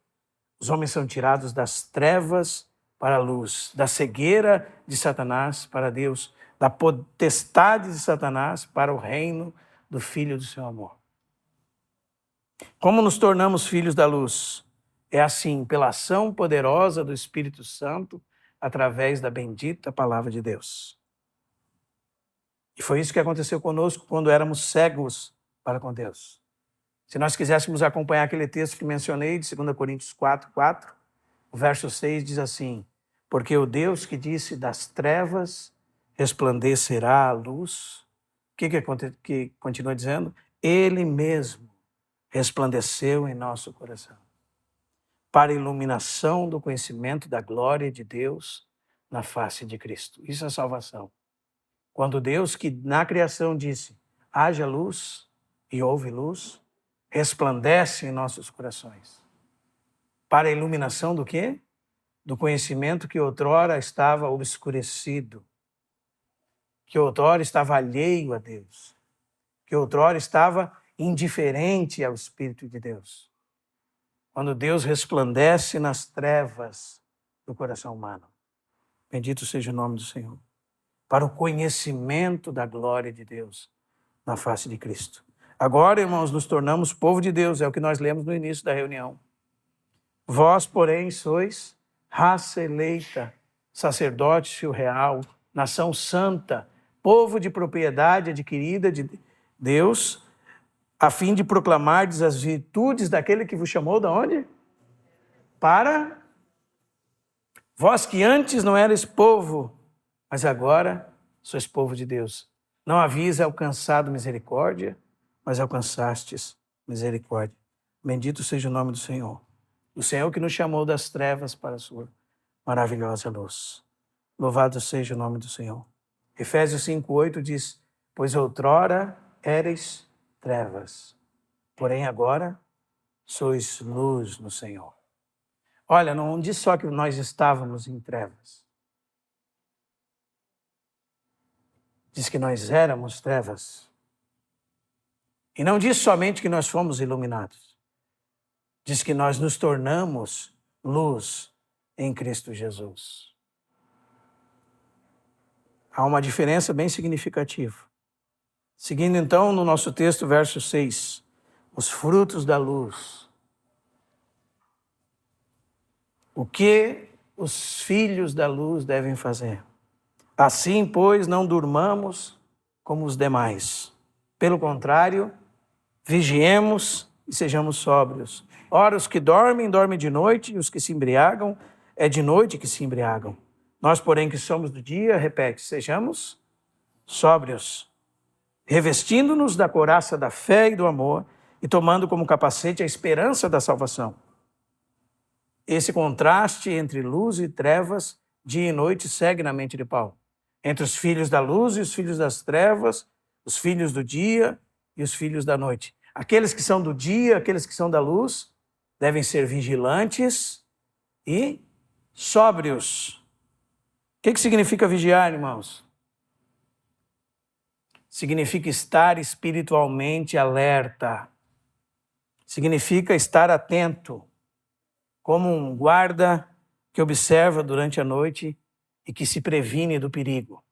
A: os homens são tirados das trevas para a luz, da cegueira de Satanás para Deus, da potestade de Satanás para o reino do Filho do seu amor. Como nos tornamos filhos da luz? É assim, pela ação poderosa do Espírito Santo, através da bendita palavra de Deus. E foi isso que aconteceu conosco quando éramos cegos para com Deus. Se nós quiséssemos acompanhar aquele texto que mencionei, de 2 Coríntios 4, o verso 6 diz assim: porque o Deus que disse das trevas resplandecerá a luz. O que continua dizendo? Ele mesmo resplandeceu em nosso coração, para a iluminação do conhecimento da glória de Deus na face de Cristo. Isso é salvação. Quando Deus, que na criação disse, haja luz, e houve luz, resplandece em nossos corações. Para a iluminação do quê? Do conhecimento que outrora estava obscurecido, que outrora estava alheio a Deus, que outrora estava indiferente ao Espírito de Deus. Quando Deus resplandece nas trevas do coração humano. Bendito seja o nome do Senhor. Para o conhecimento da glória de Deus na face de Cristo. Agora, irmãos, nos tornamos povo de Deus, é o que nós lemos no início da reunião. Vós, porém, sois raça eleita, sacerdócio real, nação santa, povo de propriedade adquirida de Deus, a fim de proclamardes as virtudes daquele que vos chamou de onde? Para vós que antes não erais povo, mas agora sois povo de Deus. Não havias alcançado misericórdia, mas alcançastes misericórdia. Bendito seja o nome do Senhor. O Senhor que nos chamou das trevas para a sua maravilhosa luz. Louvado seja o nome do Senhor. Efésios 5:8 diz, pois outrora éreis trevas, porém agora sois luz no Senhor. Olha, não diz só que nós estávamos em trevas. Diz que nós éramos trevas. E não diz somente que nós fomos iluminados. Diz que nós nos tornamos luz em Cristo Jesus. Há uma diferença bem significativa. Seguindo então no nosso texto, verso 6, os frutos da luz. O que os filhos da luz devem fazer? Assim, pois, não durmamos como os demais. Pelo contrário, vigiemos e sejamos sóbrios. Ora, os que dormem, dormem de noite, e os que se embriagam, é de noite que se embriagam. Nós, porém, que somos do dia, repete, sejamos sóbrios, revestindo-nos da couraça da fé e do amor, e tomando como capacete a esperança da salvação. Esse contraste entre luz e trevas, dia e noite, segue na mente de Paulo. Entre os filhos da luz e os filhos das trevas, os filhos do dia e os filhos da noite. Aqueles que são do dia, aqueles que são da luz, devem ser vigilantes e sóbrios. O que significa vigiar, irmãos? Significa estar espiritualmente alerta. Significa estar atento, como um guarda que observa durante a noite e que se previne do perigo.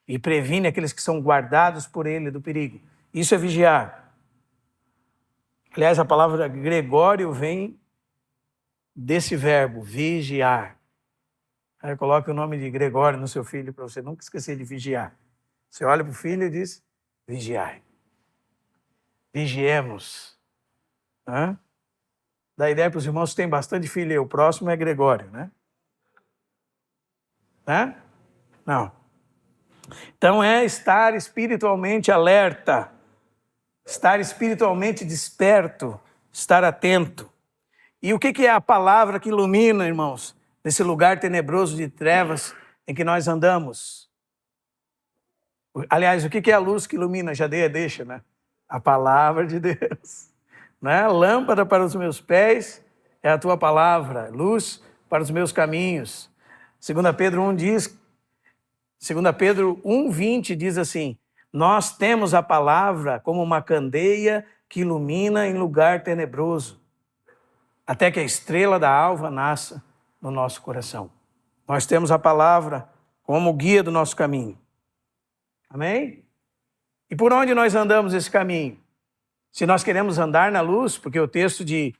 A: E previne aqueles que são guardados por ele do perigo. Isso é vigiar. Aliás, a palavra Gregório vem desse verbo, vigiar. Aí coloque o nome de Gregório no seu filho para você nunca esquecer de vigiar. Você olha para o filho e diz, vigiai. Vigiemos. Dá ideia para os irmãos que têm bastante filho aí. O próximo é Gregório, né? Não. Então é estar espiritualmente alerta, estar espiritualmente desperto, estar atento. E o que é a palavra que ilumina, irmãos, nesse lugar tenebroso de trevas em que nós andamos? Aliás, o que é a luz que ilumina? Já dei a deixa, né? A palavra de Deus. Né? Lâmpada para os meus pés é a tua palavra, luz para os meus caminhos. 2 Pedro 1 diz, 2 Pedro 1:20 diz assim, nós temos a palavra como uma candeia que ilumina em lugar tenebroso, até que a estrela da alva nasça no nosso coração. Nós temos a palavra como guia do nosso caminho. Amém? E por onde nós andamos esse caminho? Se nós queremos andar na luz, porque o texto de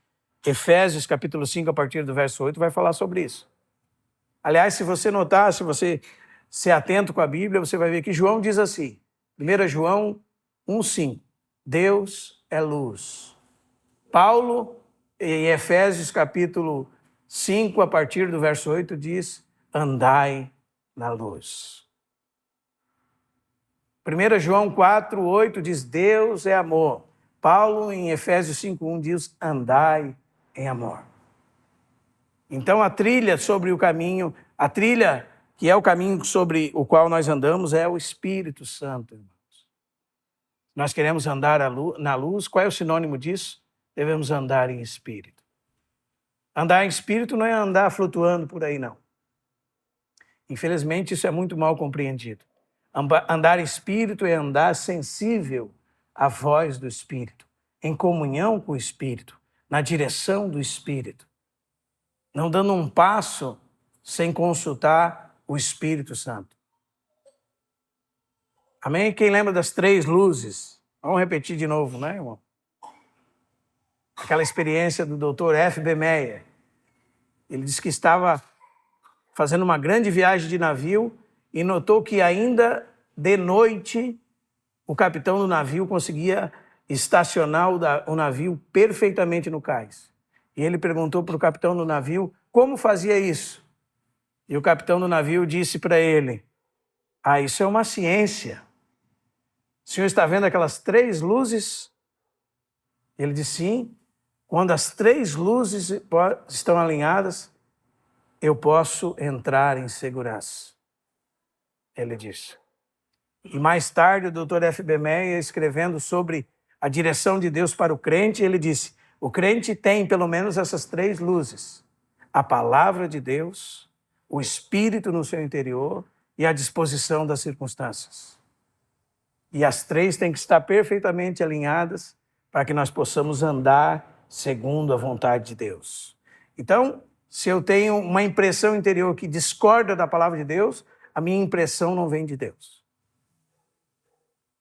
A: Efésios capítulo 5, a partir do verso 8, vai falar sobre isso. Aliás, se você notar, se você ser atento com a Bíblia, você vai ver que João diz assim, 1 João 1:5, Deus é luz. Paulo, em Efésios capítulo 5, a partir do verso 8, diz: andai na luz. 1 João 4, 8 diz: Deus é amor. Paulo, em Efésios 5, 1, diz: andai em amor. Então, a trilha sobre o caminho, a trilha que é o caminho sobre o qual nós andamos, é o Espírito Santo, irmãos. Nós queremos andar na luz. Qual é o sinônimo disso? Devemos andar em espírito. Andar em espírito não é andar flutuando por aí, não. Infelizmente, isso é muito mal compreendido. Andar em espírito é andar sensível à voz do Espírito, em comunhão com o Espírito, na direção do Espírito, não dando um passo sem consultar o Espírito Santo. Amém? Quem lembra das 3 luzes? Vamos repetir de novo, né, irmão? Aquela experiência do Dr. F.B. Meyer. Ele disse que estava fazendo uma grande viagem de navio e notou que ainda de noite o capitão do navio conseguia estacionar o navio perfeitamente no cais. E ele perguntou para o capitão do navio como fazia isso. E o capitão do navio disse para ele: isso é uma ciência. O senhor está vendo aquelas 3 luzes? Ele disse: sim. Quando as 3 luzes estão alinhadas, eu posso entrar em segurança. Ele disse. E mais tarde, o Dr. F.B. Meyer, escrevendo sobre a direção de Deus para o crente, ele disse: o crente tem pelo menos essas 3 luzes: a palavra de Deus, o Espírito no seu interior e a disposição das circunstâncias. E as 3 têm que estar perfeitamente alinhadas para que nós possamos andar segundo a vontade de Deus. Então, se eu tenho uma impressão interior que discorda da palavra de Deus, a minha impressão não vem de Deus.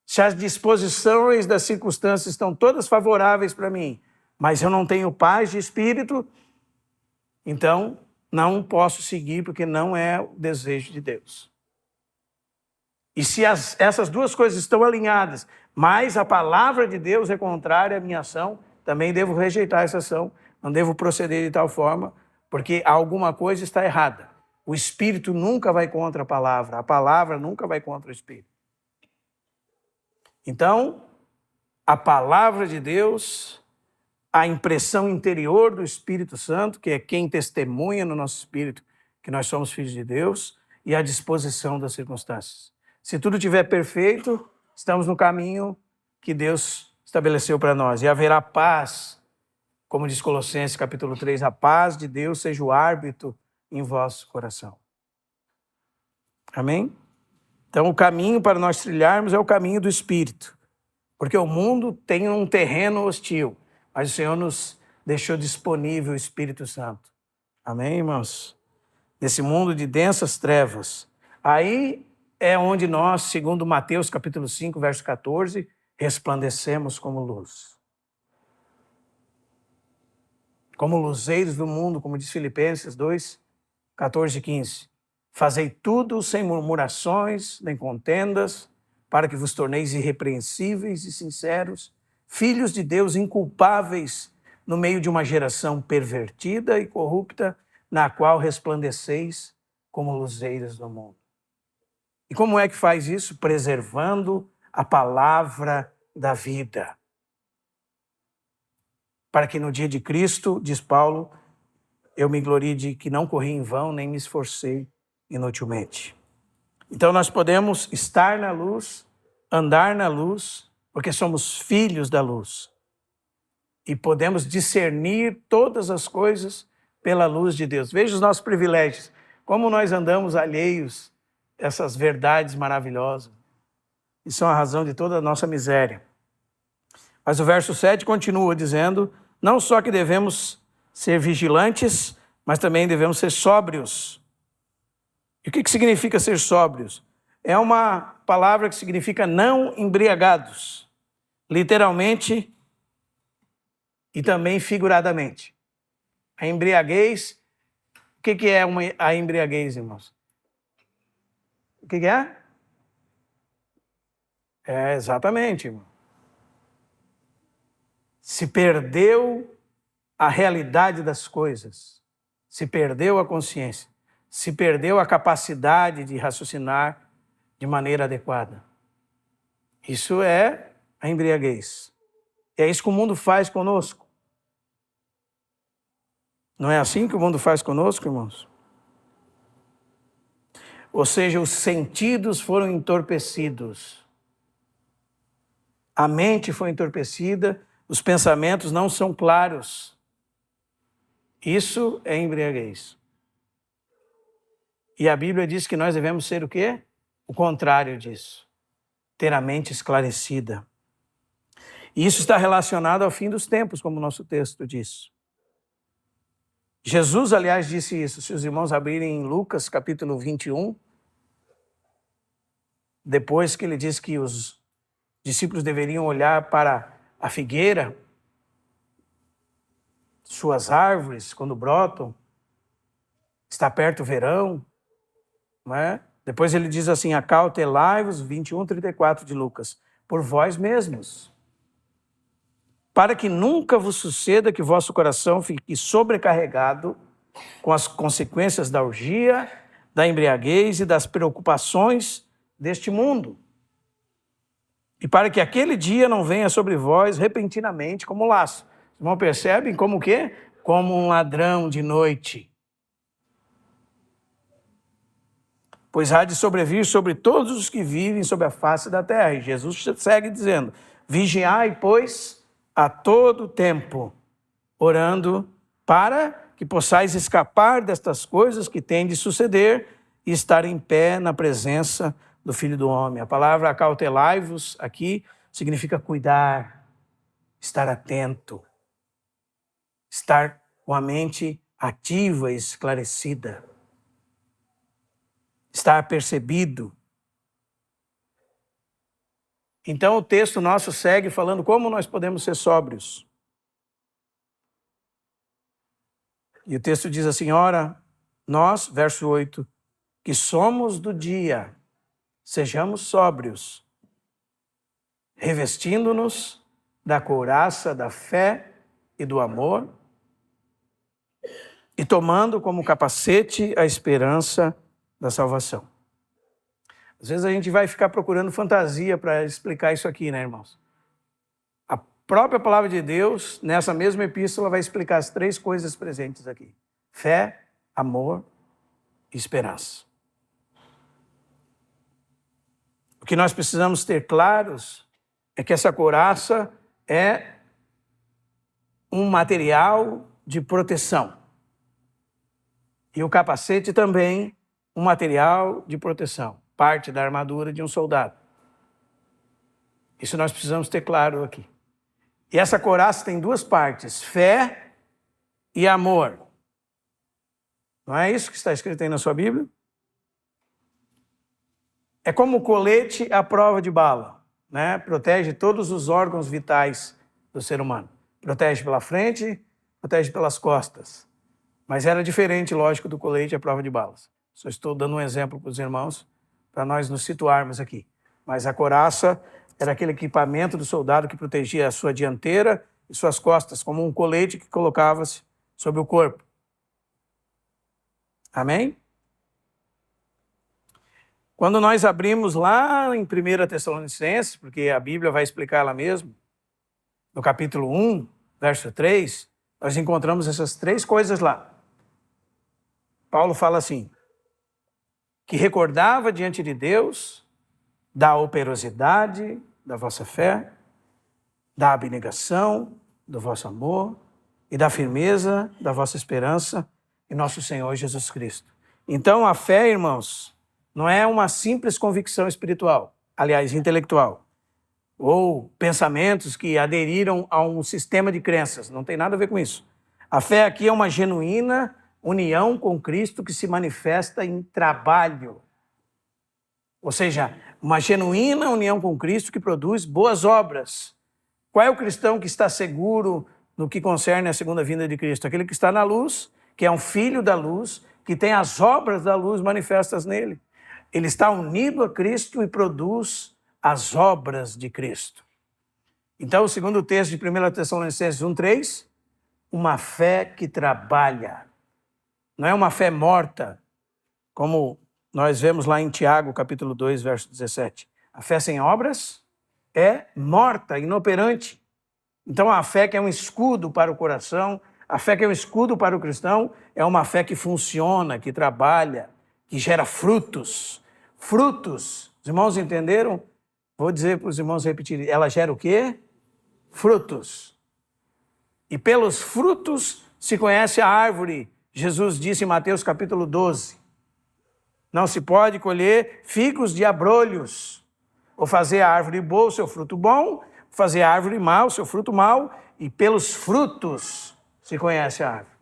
A: Se as disposições das circunstâncias estão todas favoráveis para mim, mas eu não tenho paz de espírito, então não posso seguir, porque não é o desejo de Deus. E se essas 2 coisas estão alinhadas, mas a palavra de Deus é contrária à minha ação, também devo rejeitar essa ação, não devo proceder de tal forma, porque alguma coisa está errada. O Espírito nunca vai contra a palavra nunca vai contra o Espírito. Então, a palavra de Deus, a impressão interior do Espírito Santo, que é quem testemunha no nosso espírito que nós somos filhos de Deus, e a disposição das circunstâncias. Se tudo estiver perfeito, estamos no caminho que Deus estabeleceu para nós. E haverá paz, como diz Colossenses capítulo 3, a paz de Deus seja o árbitro em vosso coração. Amém? Então, o caminho para nós trilharmos é o caminho do Espírito, porque o mundo tem um terreno hostil, mas o Senhor nos deixou disponível o Espírito Santo. Amém, irmãos? Nesse mundo de densas trevas, aí é onde nós, segundo Mateus capítulo 5, verso 14, resplandecemos como luz. Como luzeiros do mundo, como diz Filipenses 2, 14 e 15. Fazei tudo sem murmurações, nem contendas, para que vos torneis irrepreensíveis e sinceros, filhos de Deus inculpáveis no meio de uma geração pervertida e corrupta, na qual resplandeceis como luzeiros do mundo. E como é que faz isso? Preservando a palavra da vida. Para que no dia de Cristo, diz Paulo, eu me glorie de que não corri em vão, nem me esforcei inutilmente. Então nós podemos estar na luz, andar na luz, porque somos filhos da luz. E podemos discernir todas as coisas pela luz de Deus. Veja os nossos privilégios, como nós andamos alheios a essas verdades maravilhosas. E são a razão de toda a nossa miséria. Mas o verso 7 continua dizendo, não só que devemos ser vigilantes, mas também devemos ser sóbrios. E o que significa ser sóbrios? É uma palavra que significa não embriagados, literalmente e também figuradamente. A embriaguez, o que é a embriaguez, irmãos? O que é? É, exatamente, irmão. se perdeu a realidade das coisas, se perdeu a consciência, se perdeu a capacidade de raciocinar de maneira adequada. Isso é a embriaguez. É isso que o mundo faz conosco. Não é assim que o mundo faz conosco, irmãos? Ou seja, os sentidos foram entorpecidos. A mente foi entorpecida, os pensamentos não são claros. Isso é embriaguez. E a Bíblia diz que nós devemos ser o quê? O contrário disso. Ter a mente esclarecida. E isso está relacionado ao fim dos tempos, como o nosso texto diz. Jesus, aliás, disse isso. Se os irmãos abrirem em Lucas, capítulo 21, depois que ele diz que os discípulos deveriam olhar para a figueira, suas árvores, quando brotam, está perto o verão, não é? Depois ele diz assim, acautelai-vos, 21:34 de Lucas, por vós mesmos, para que nunca vos suceda que vosso coração fique sobrecarregado com as consequências da orgia, da embriaguez e das preocupações deste mundo. E para que aquele dia não venha sobre vós repentinamente como laço. Os irmãos percebem como o quê? Como um ladrão de noite. Pois há de sobrevir sobre todos os que vivem sobre a face da terra. E Jesus segue dizendo, vigiai, pois, a todo tempo, orando para que possais escapar destas coisas que têm de suceder e estar em pé na presença do Filho do Homem. A palavra acautelai-vos aqui significa cuidar, estar atento, estar com a mente ativa e esclarecida, estar percebido. Então o texto nosso segue falando como nós podemos ser sóbrios. E o texto diz assim, ora, nós, verso 8, que somos do dia, sejamos sóbrios, revestindo-nos da couraça da fé e do amor e tomando como capacete a esperança da salvação. Às vezes a gente vai ficar procurando fantasia para explicar isso aqui, né, irmãos? A própria palavra de Deus, nessa mesma epístola, vai explicar as três coisas presentes aqui. Fé, amor e esperança. O que nós precisamos ter claros é que essa couraça é um material de proteção. E o capacete também um material de proteção, parte da armadura de um soldado. Isso nós precisamos ter claro aqui. E essa couraça tem duas partes, fé e amor. Não é isso que está escrito aí na sua Bíblia? É como o colete à prova de bala, né? Protege todos os órgãos vitais do ser humano. Protege pela frente, protege pelas costas. Mas era diferente, lógico, do colete à prova de balas. Só estou dando um exemplo para os irmãos, para nós nos situarmos aqui. Mas a couraça era aquele equipamento do soldado que protegia a sua dianteira e suas costas, como um colete que colocava-se sobre o corpo. Amém? Quando nós abrimos lá em 1 Tessalonicenses, porque a Bíblia vai explicar ela mesmo, no capítulo 1, verso 3, nós encontramos essas três coisas lá. Paulo fala assim, que recordava diante de Deus da operosidade da vossa fé, da abnegação do vosso amor e da firmeza da vossa esperança em nosso Senhor Jesus Cristo. Então a fé, irmãos, não é uma simples convicção espiritual, aliás, intelectual, ou pensamentos que aderiram a um sistema de crenças, não tem nada a ver com isso. A fé aqui é uma genuína união com Cristo que se manifesta em trabalho. Ou seja, uma genuína união com Cristo que produz boas obras. Qual é o cristão que está seguro no que concerne à segunda vinda de Cristo? Aquele que está na luz, que é um filho da luz, que tem as obras da luz manifestas nele. Ele está unido a Cristo e produz as obras de Cristo. Então, o segundo texto de 1 Tessalonicenses 1:3, uma fé que trabalha. Não é uma fé morta, como nós vemos lá em Tiago, capítulo 2, verso 17. A fé sem obras é morta, inoperante. Então, a fé que é um escudo para o coração, a fé que é um escudo para o cristão, é uma fé que funciona, que trabalha, que gera frutos. Frutos. Os irmãos entenderam? Vou dizer para os irmãos repetirem. Ela gera o quê? Frutos. E pelos frutos se conhece a árvore. Jesus disse em Mateus capítulo 12. Não se pode colher figos de abrolhos, ou fazer a árvore boa o seu fruto bom, fazer a árvore má o seu fruto mau, e pelos frutos se conhece a árvore.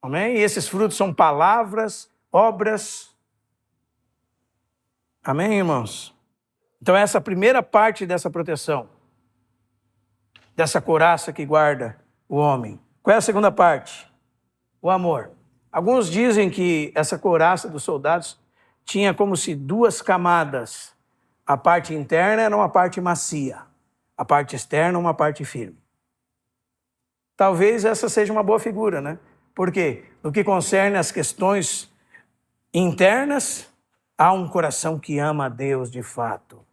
A: Amém? E esses frutos são palavras, obras. Amém, irmãos? Então essa é a primeira parte dessa proteção, dessa couraça que guarda o homem. Qual é a segunda parte? O amor. Alguns dizem que essa couraça dos soldados tinha como se duas camadas. A parte interna era uma parte macia, a parte externa uma parte firme. Talvez essa seja uma boa figura, né? Porque no que concerne às questões internas, há um coração que ama a Deus de fato.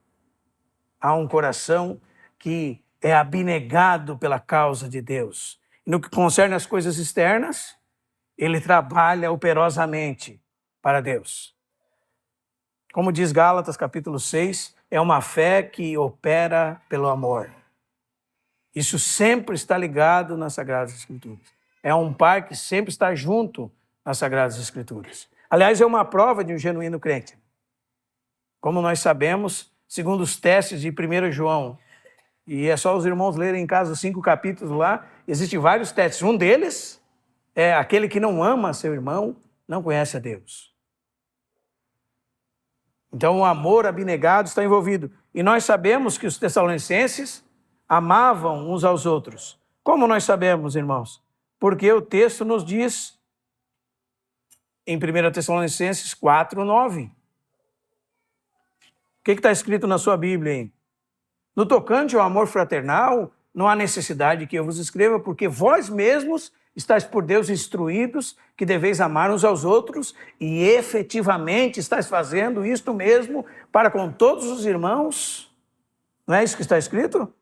A: Há um coração que é abnegado pela causa de Deus. E no que concerne às coisas externas, ele trabalha operosamente para Deus. Como diz Gálatas capítulo 6, é uma fé que opera pelo amor. Isso sempre está ligado nas Sagradas Escrituras. É um par que sempre está junto nas Sagradas Escrituras. Aliás, é uma prova de um genuíno crente. Como nós sabemos, segundo os testes de 1 João, e é só os irmãos lerem em casa os 5 capítulos lá, existem vários testes. Um deles é aquele que não ama seu irmão, não conhece a Deus. Então o amor abnegado está envolvido. E nós sabemos que os tessalonicenses amavam uns aos outros. Como nós sabemos, irmãos? Porque o texto nos diz em 1 Tessalonicenses 4:9. O que está escrito na sua Bíblia aí? No tocante ao amor fraternal, não há necessidade que eu vos escreva, porque vós mesmos estáis por Deus instruídos que deveis amar uns aos outros e efetivamente estáis fazendo isto mesmo para com todos os irmãos. Não é isso que está escrito?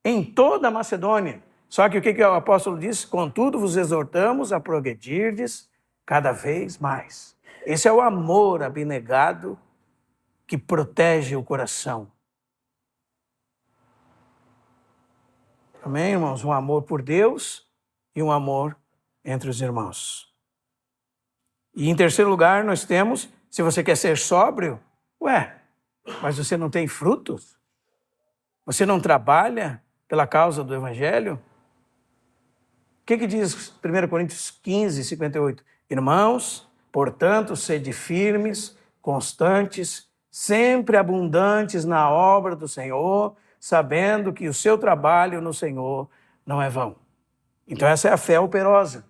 A: Em toda a Macedônia. Só que o que o apóstolo diz? Contudo, vos exortamos a progredirdes cada vez mais. Esse é o amor abnegado que protege o coração. Amém, irmãos? Um amor por Deus e um amor entre os irmãos. E em terceiro lugar, nós temos, se você quer ser sóbrio, mas você não tem frutos? Você não trabalha pela causa do Evangelho? O que diz 1 Coríntios 15:58? Irmãos, portanto, sede firmes, constantes, sempre abundantes na obra do Senhor, sabendo que o seu trabalho no Senhor não é vão. Então essa é a fé operosa,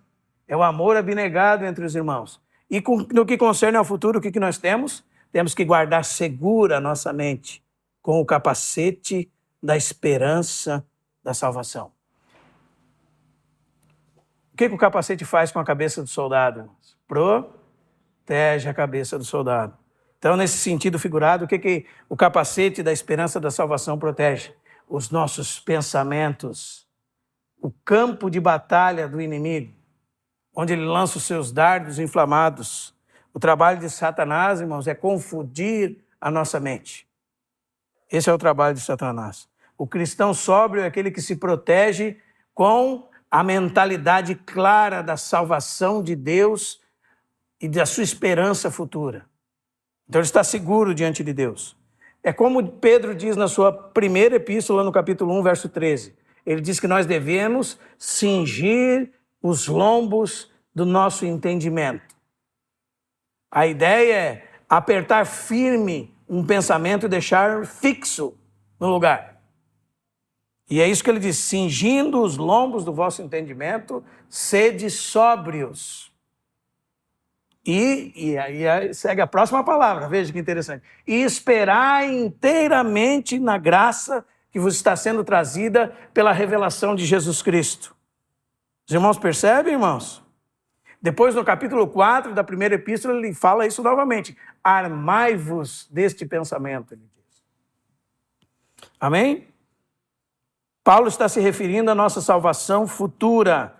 A: é o amor abnegado entre os irmãos. E no que concerne ao futuro, o que nós temos? Temos que guardar segura a nossa mente com o capacete da esperança da salvação. O que o capacete faz com a cabeça do soldado? Protege a cabeça do soldado. Então, nesse sentido figurado, o que o capacete da esperança da salvação protege? Os nossos pensamentos, o campo de batalha do inimigo, onde ele lança os seus dardos inflamados. O trabalho de Satanás, irmãos, é confundir a nossa mente. Esse é o trabalho de Satanás. O cristão sóbrio é aquele que se protege com a mentalidade clara da salvação de Deus e da sua esperança futura. Então ele está seguro diante de Deus. É como Pedro diz na sua primeira epístola, no capítulo 1, verso 13. Ele diz que nós devemos cingir os lombos do nosso entendimento. A ideia é apertar firme um pensamento e deixar fixo no lugar. E é isso que ele diz, cingindo os lombos do vosso entendimento, sede sóbrios. E aí segue a próxima palavra, veja que interessante. E esperai inteiramente na graça que vos está sendo trazida pela revelação de Jesus Cristo. Os irmãos percebem, irmãos? Depois, no capítulo 4 da primeira epístola, ele fala isso novamente. Armai-vos deste pensamento, ele diz. Amém? Paulo está se referindo à nossa salvação futura.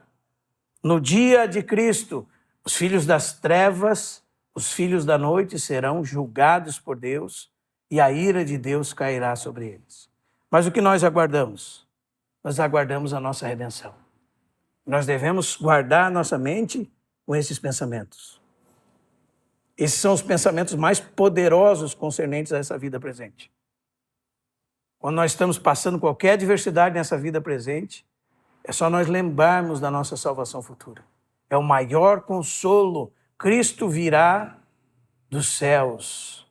A: No dia de Cristo, os filhos das trevas, os filhos da noite serão julgados por Deus e a ira de Deus cairá sobre eles. Mas o que nós aguardamos? Nós aguardamos a nossa redenção. Nós devemos guardar nossa mente com esses pensamentos. Esses são os pensamentos mais poderosos concernentes a essa vida presente. Quando nós estamos passando qualquer adversidade nessa vida presente, é só nós lembrarmos da nossa salvação futura. É o maior consolo. Cristo virá dos céus,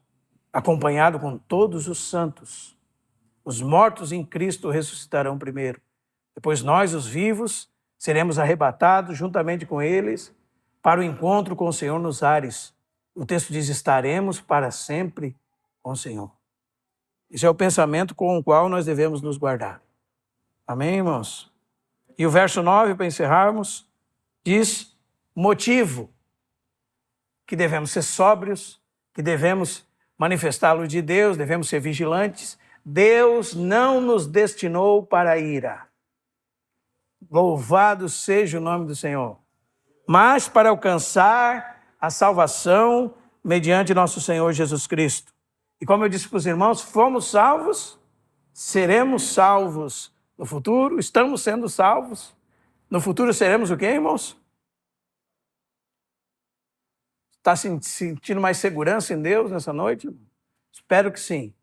A: acompanhado com todos os santos. Os mortos em Cristo ressuscitarão primeiro. Depois nós, os vivos, seremos arrebatados juntamente com eles para o encontro com o Senhor nos ares. O texto diz, estaremos para sempre com o Senhor. Esse é o pensamento com o qual nós devemos nos guardar. Amém, irmãos? E o verso 9, para encerrarmos, diz motivo, que devemos ser sóbrios, que devemos manifestar a luz de Deus, devemos ser vigilantes. Deus não nos destinou para a ira. Louvado seja o nome do Senhor. Mas para alcançar a salvação mediante nosso Senhor Jesus Cristo. E como eu disse para os irmãos, fomos salvos, seremos salvos no futuro, estamos sendo salvos. No futuro seremos o quê, irmãos? Está sentindo mais segurança em Deus nessa noite? Espero que sim.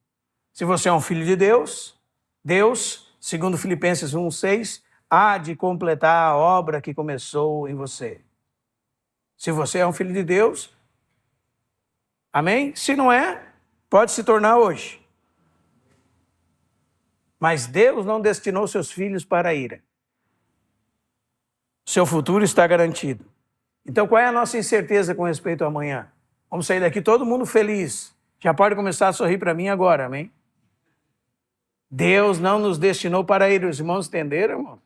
A: Se você é um filho de Deus, Deus, segundo Filipenses 1:6, há de completar a obra que começou em você. Se você é um filho de Deus, amém? Se não é, pode se tornar hoje. Mas Deus não destinou seus filhos para a ira. Seu futuro está garantido. Então, qual é a nossa incerteza com respeito ao amanhã? Vamos sair daqui todo mundo feliz. Já pode começar a sorrir para mim agora, amém? Deus não nos destinou para a ira. Os irmãos entenderam, irmão?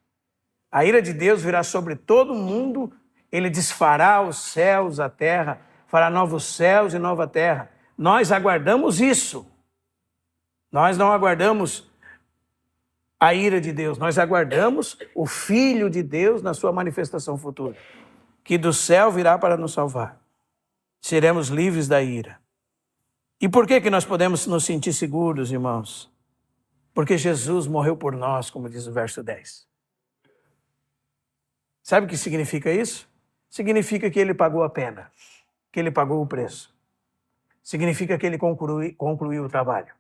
A: A ira de Deus virá sobre todo mundo. Ele desfará os céus, a terra, fará novos céus e nova terra. Nós aguardamos isso. Nós não aguardamos a ira de Deus. Nós aguardamos o Filho de Deus na sua manifestação futura, que do céu virá para nos salvar. Seremos livres da ira. E por que nós podemos nos sentir seguros, irmãos? Porque Jesus morreu por nós, como diz o verso 10. Sabe o que significa isso? Significa que ele pagou a pena, que ele pagou o preço. Significa que ele concluiu o trabalho.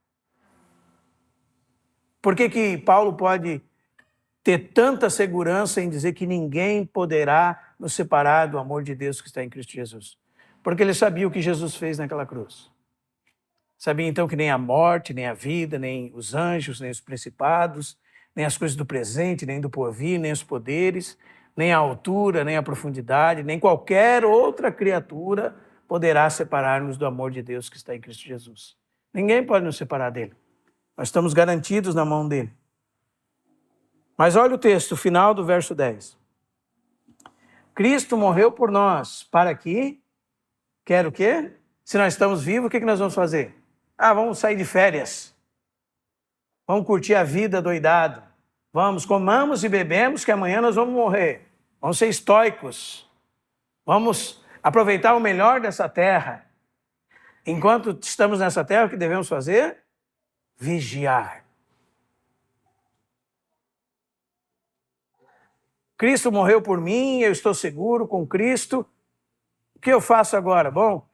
A: Por que Paulo pode ter tanta segurança em dizer que ninguém poderá nos separar do amor de Deus que está em Cristo Jesus? Porque ele sabia o que Jesus fez naquela cruz. Sabia então que nem a morte, nem a vida, nem os anjos, nem os principados, nem as coisas do presente, nem do porvir, nem os poderes, nem a altura, nem a profundidade, nem qualquer outra criatura poderá separar-nos do amor de Deus que está em Cristo Jesus. Ninguém pode nos separar dele. Nós estamos garantidos na mão dele. Mas olha o texto, final do verso 10. Cristo morreu por nós, para que? Quer o quê? Se nós estamos vivos, o que nós vamos fazer? Vamos sair de férias. Vamos curtir a vida doidado. Vamos, comamos e bebemos, que amanhã nós vamos morrer. Vamos ser estoicos. Vamos aproveitar o melhor dessa terra. Enquanto estamos nessa terra, o que devemos fazer? Vigiar. Cristo morreu por mim, eu estou seguro com Cristo. O que eu faço agora? Bom,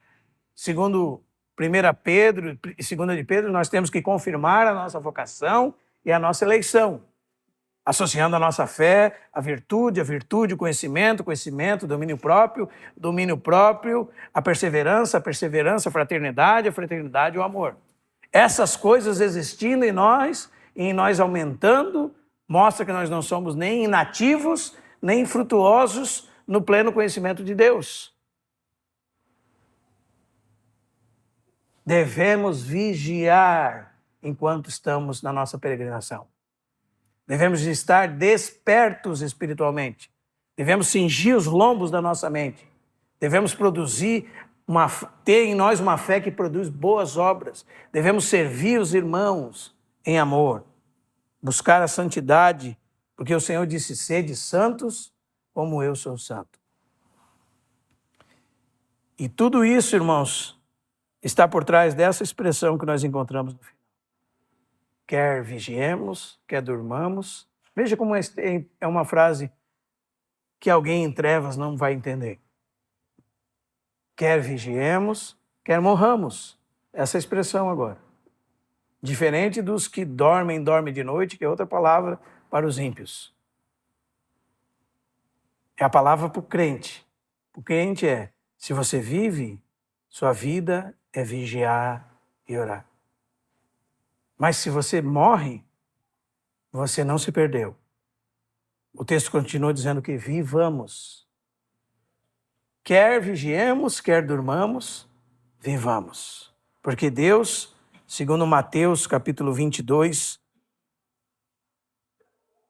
A: segundo 1 Pedro e 2 de Pedro, nós temos que confirmar a nossa vocação e a nossa eleição, associando a nossa fé à virtude, o conhecimento, domínio próprio, a perseverança, a fraternidade, o amor. Essas coisas existindo em nós e em nós aumentando, mostra que nós não somos nem inativos, nem frutuosos no pleno conhecimento de Deus. Devemos vigiar enquanto estamos na nossa peregrinação. Devemos estar despertos espiritualmente. Devemos cingir os lombos da nossa mente. Devemos ter em nós uma fé que produz boas obras. Devemos servir os irmãos em amor. Buscar a santidade, porque o Senhor disse, sede santos como eu sou santo. E tudo isso, irmãos, está por trás dessa expressão que nós encontramos no final. Quer vigiemos, quer durmamos. Veja como é uma frase que alguém em trevas não vai entender. Quer vigiemos, quer morramos. Essa expressão agora. Diferente dos que dormem de noite, que é outra palavra para os ímpios. É a palavra para o crente. O crente se você vive, sua vida é vigiar e orar. Mas se você morre, você não se perdeu. O texto continua dizendo que vivamos. Quer vigiemos, quer durmamos, vivamos. Porque Deus, segundo Mateus capítulo 22,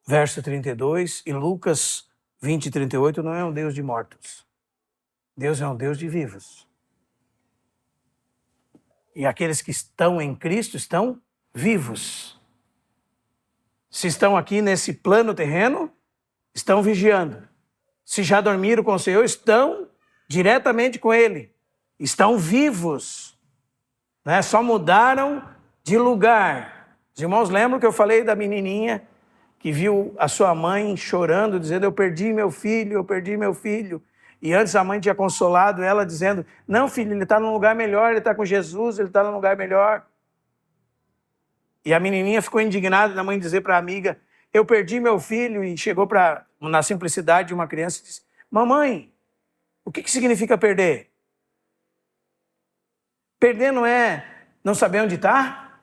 A: verso 32, e Lucas 20, 38, não é um Deus de mortos. Deus é um Deus de vivos. E aqueles que estão em Cristo estão vivos. Se estão aqui nesse plano terreno, estão vigiando. Se já dormiram com o Senhor, estão diretamente com Ele. Estão vivos. Né? Só mudaram de lugar. Os irmãos lembram que eu falei da menininha que viu a sua mãe chorando, dizendo, eu perdi meu filho, eu perdi meu filho. E antes a mãe tinha consolado ela, dizendo, não, filho, ele está num lugar melhor, ele está com Jesus, ele está num lugar melhor. E a menininha ficou indignada da mãe dizer para a amiga, eu perdi meu filho, e chegou na simplicidade de uma criança e disse, mamãe, o que significa perder? Perder não é não saber onde está?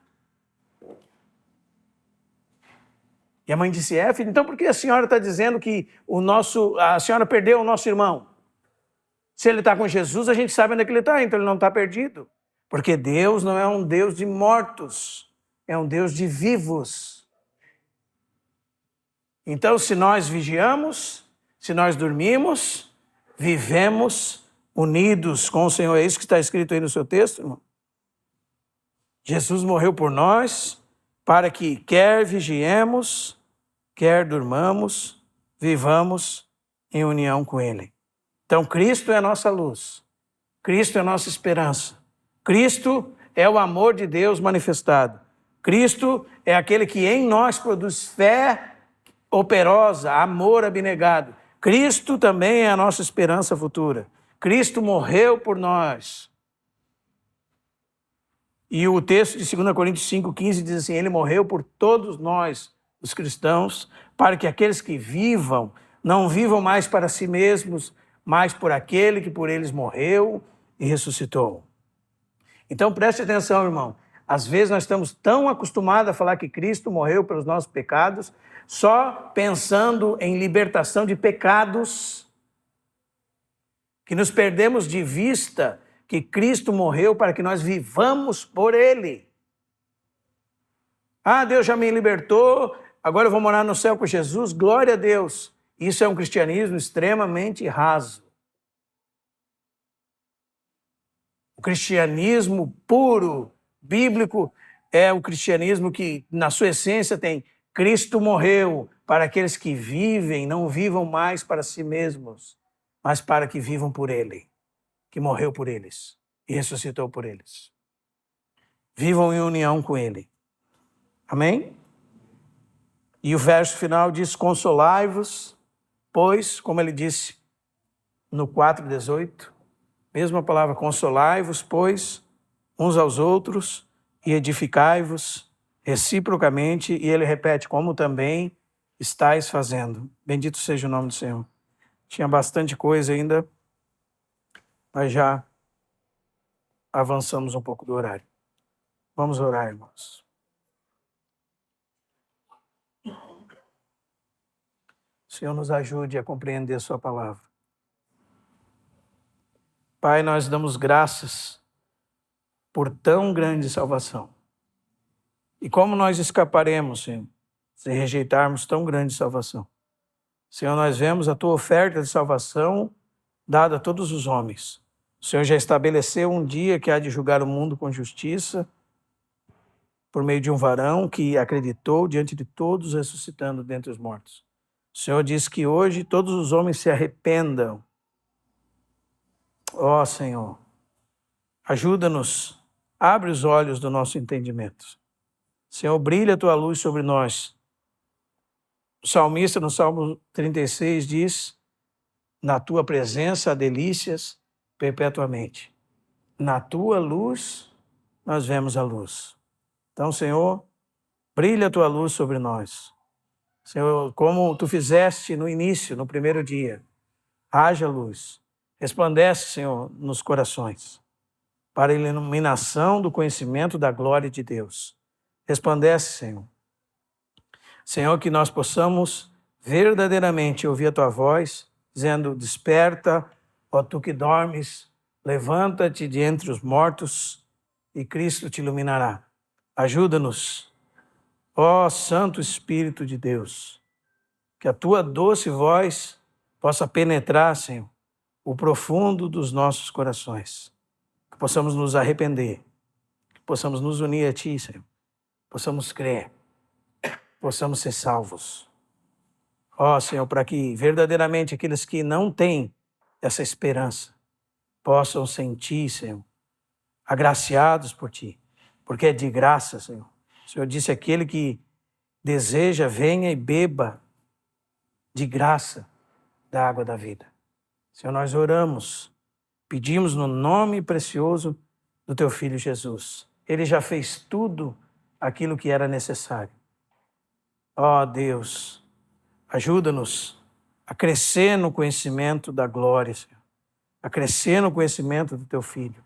A: E a mãe disse, filho, então por que a senhora está dizendo que a senhora perdeu o nosso irmão? Se ele está com Jesus, a gente sabe onde é que ele está, então ele não está perdido. Porque Deus não é um Deus de mortos, é um Deus de vivos. Então, se nós vigiamos, se nós dormimos, vivemos unidos com o Senhor. É isso que está escrito aí no seu texto, irmão? Jesus morreu por nós, para que quer vigiemos, quer durmamos, vivamos em união com Ele. Então, Cristo é a nossa luz. Cristo é a nossa esperança. Cristo é o amor de Deus manifestado. Cristo é aquele que em nós produz fé operosa, amor abnegado. Cristo também é a nossa esperança futura. Cristo morreu por nós. E o texto de 2 Coríntios 5,15 diz assim, ele morreu por todos nós, os cristãos, para que aqueles que vivam, não vivam mais para si mesmos, mas por aquele que por eles morreu e ressuscitou. Então preste atenção, irmão. Às vezes nós estamos tão acostumados a falar que Cristo morreu pelos nossos pecados, só pensando em libertação de pecados, que nos perdemos de vista que Cristo morreu para que nós vivamos por Ele. Deus já me libertou, agora eu vou morar no céu com Jesus, glória a Deus. Isso é um cristianismo extremamente raso. O cristianismo puro, bíblico, é o cristianismo que, na sua essência, tem Cristo morreu para aqueles que vivem, não vivam mais para si mesmos, mas para que vivam por Ele, que morreu por eles e ressuscitou por eles. Vivam em união com Ele. Amém? E o verso final diz, consolai-vos, pois, como ele disse no 4,18, mesma palavra, consolai-vos, pois, uns aos outros e edificai-vos reciprocamente, e ele repete, como também estáis fazendo. Bendito seja o nome do Senhor. Tinha bastante coisa ainda, mas já avançamos um pouco do horário. Vamos orar, irmãos. O Senhor nos ajude a compreender a sua palavra. Pai, nós damos graças por tão grande salvação. E como nós escaparemos, Senhor, se rejeitarmos tão grande salvação. Senhor, nós vemos a tua oferta de salvação dada a todos os homens. O Senhor já estabeleceu um dia que há de julgar o mundo com justiça, por meio de um varão que acreditou diante de todos, ressuscitando dentre os mortos. O Senhor diz que hoje todos os homens se arrependam. Ó Senhor, ajuda-nos, abre os olhos do nosso entendimento. Senhor, brilha a tua luz sobre nós. O salmista, no Salmo 36, diz: na tua presença há delícias perpetuamente. Na tua luz nós vemos a luz. Então, Senhor, brilha a tua luz sobre nós. Senhor, como tu fizeste no início, no primeiro dia, haja luz. Resplandece, Senhor, nos corações, para a iluminação do conhecimento da glória de Deus. Resplandece, Senhor. Senhor, que nós possamos verdadeiramente ouvir a tua voz, dizendo: desperta, ó tu que dormes, levanta-te de entre os mortos e Cristo te iluminará. Ajuda-nos, ó Santo Espírito de Deus, que a tua doce voz possa penetrar, Senhor, o profundo dos nossos corações, que possamos nos arrepender, que possamos nos unir a ti, Senhor, possamos crer, possamos ser salvos. Ó Senhor, para que verdadeiramente aqueles que não têm essa esperança possam sentir, Senhor, agraciados por ti, porque é de graça, Senhor. O Senhor disse: aquele que deseja, venha e beba de graça da água da vida. Senhor, nós oramos, pedimos no nome precioso do teu Filho Jesus. Ele já fez tudo aquilo que era necessário. Ó Deus, ajuda-nos a crescer no conhecimento da glória, Senhor, a crescer no conhecimento do teu Filho.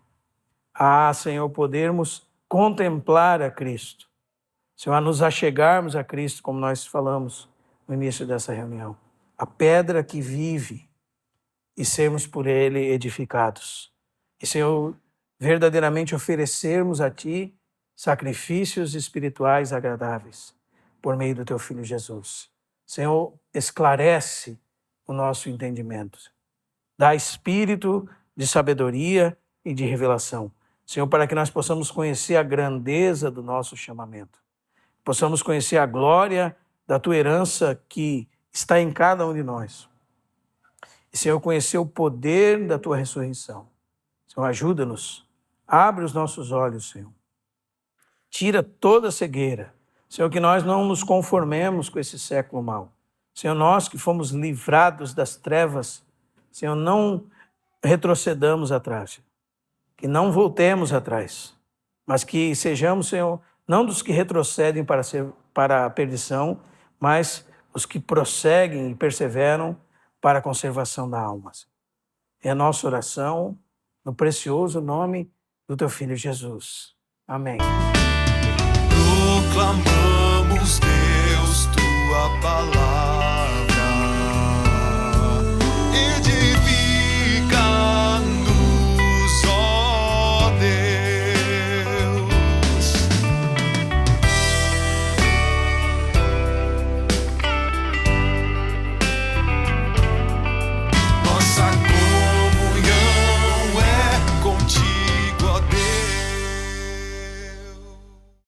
A: Senhor, podermos contemplar a Cristo. Senhor, a nos achegarmos a Cristo, como nós falamos no início dessa reunião. A pedra que vive, e sermos por Ele edificados. E, Senhor, verdadeiramente oferecermos a Ti sacrifícios espirituais agradáveis por meio do Teu Filho Jesus. Senhor, esclarece o nosso entendimento. Dá espírito de sabedoria e de revelação. Senhor, para que nós possamos conhecer a grandeza do nosso chamamento. Possamos conhecer a glória da Tua herança que está em cada um de nós. E, Senhor, conhecer o poder da Tua ressurreição. Senhor, ajuda-nos. Abre os nossos olhos, Senhor. Tira toda a cegueira. Senhor, que nós não nos conformemos com esse século mau. Senhor, nós que fomos livrados das trevas, Senhor, não retrocedamos atrás. Que não voltemos atrás. Mas que sejamos, Senhor, não dos que retrocedem para a perdição, mas os que prosseguem e perseveram para a conservação da alma. É a nossa oração no precioso nome do Teu Filho Jesus. Amém.
B: Proclamamos, Deus, Tua palavra.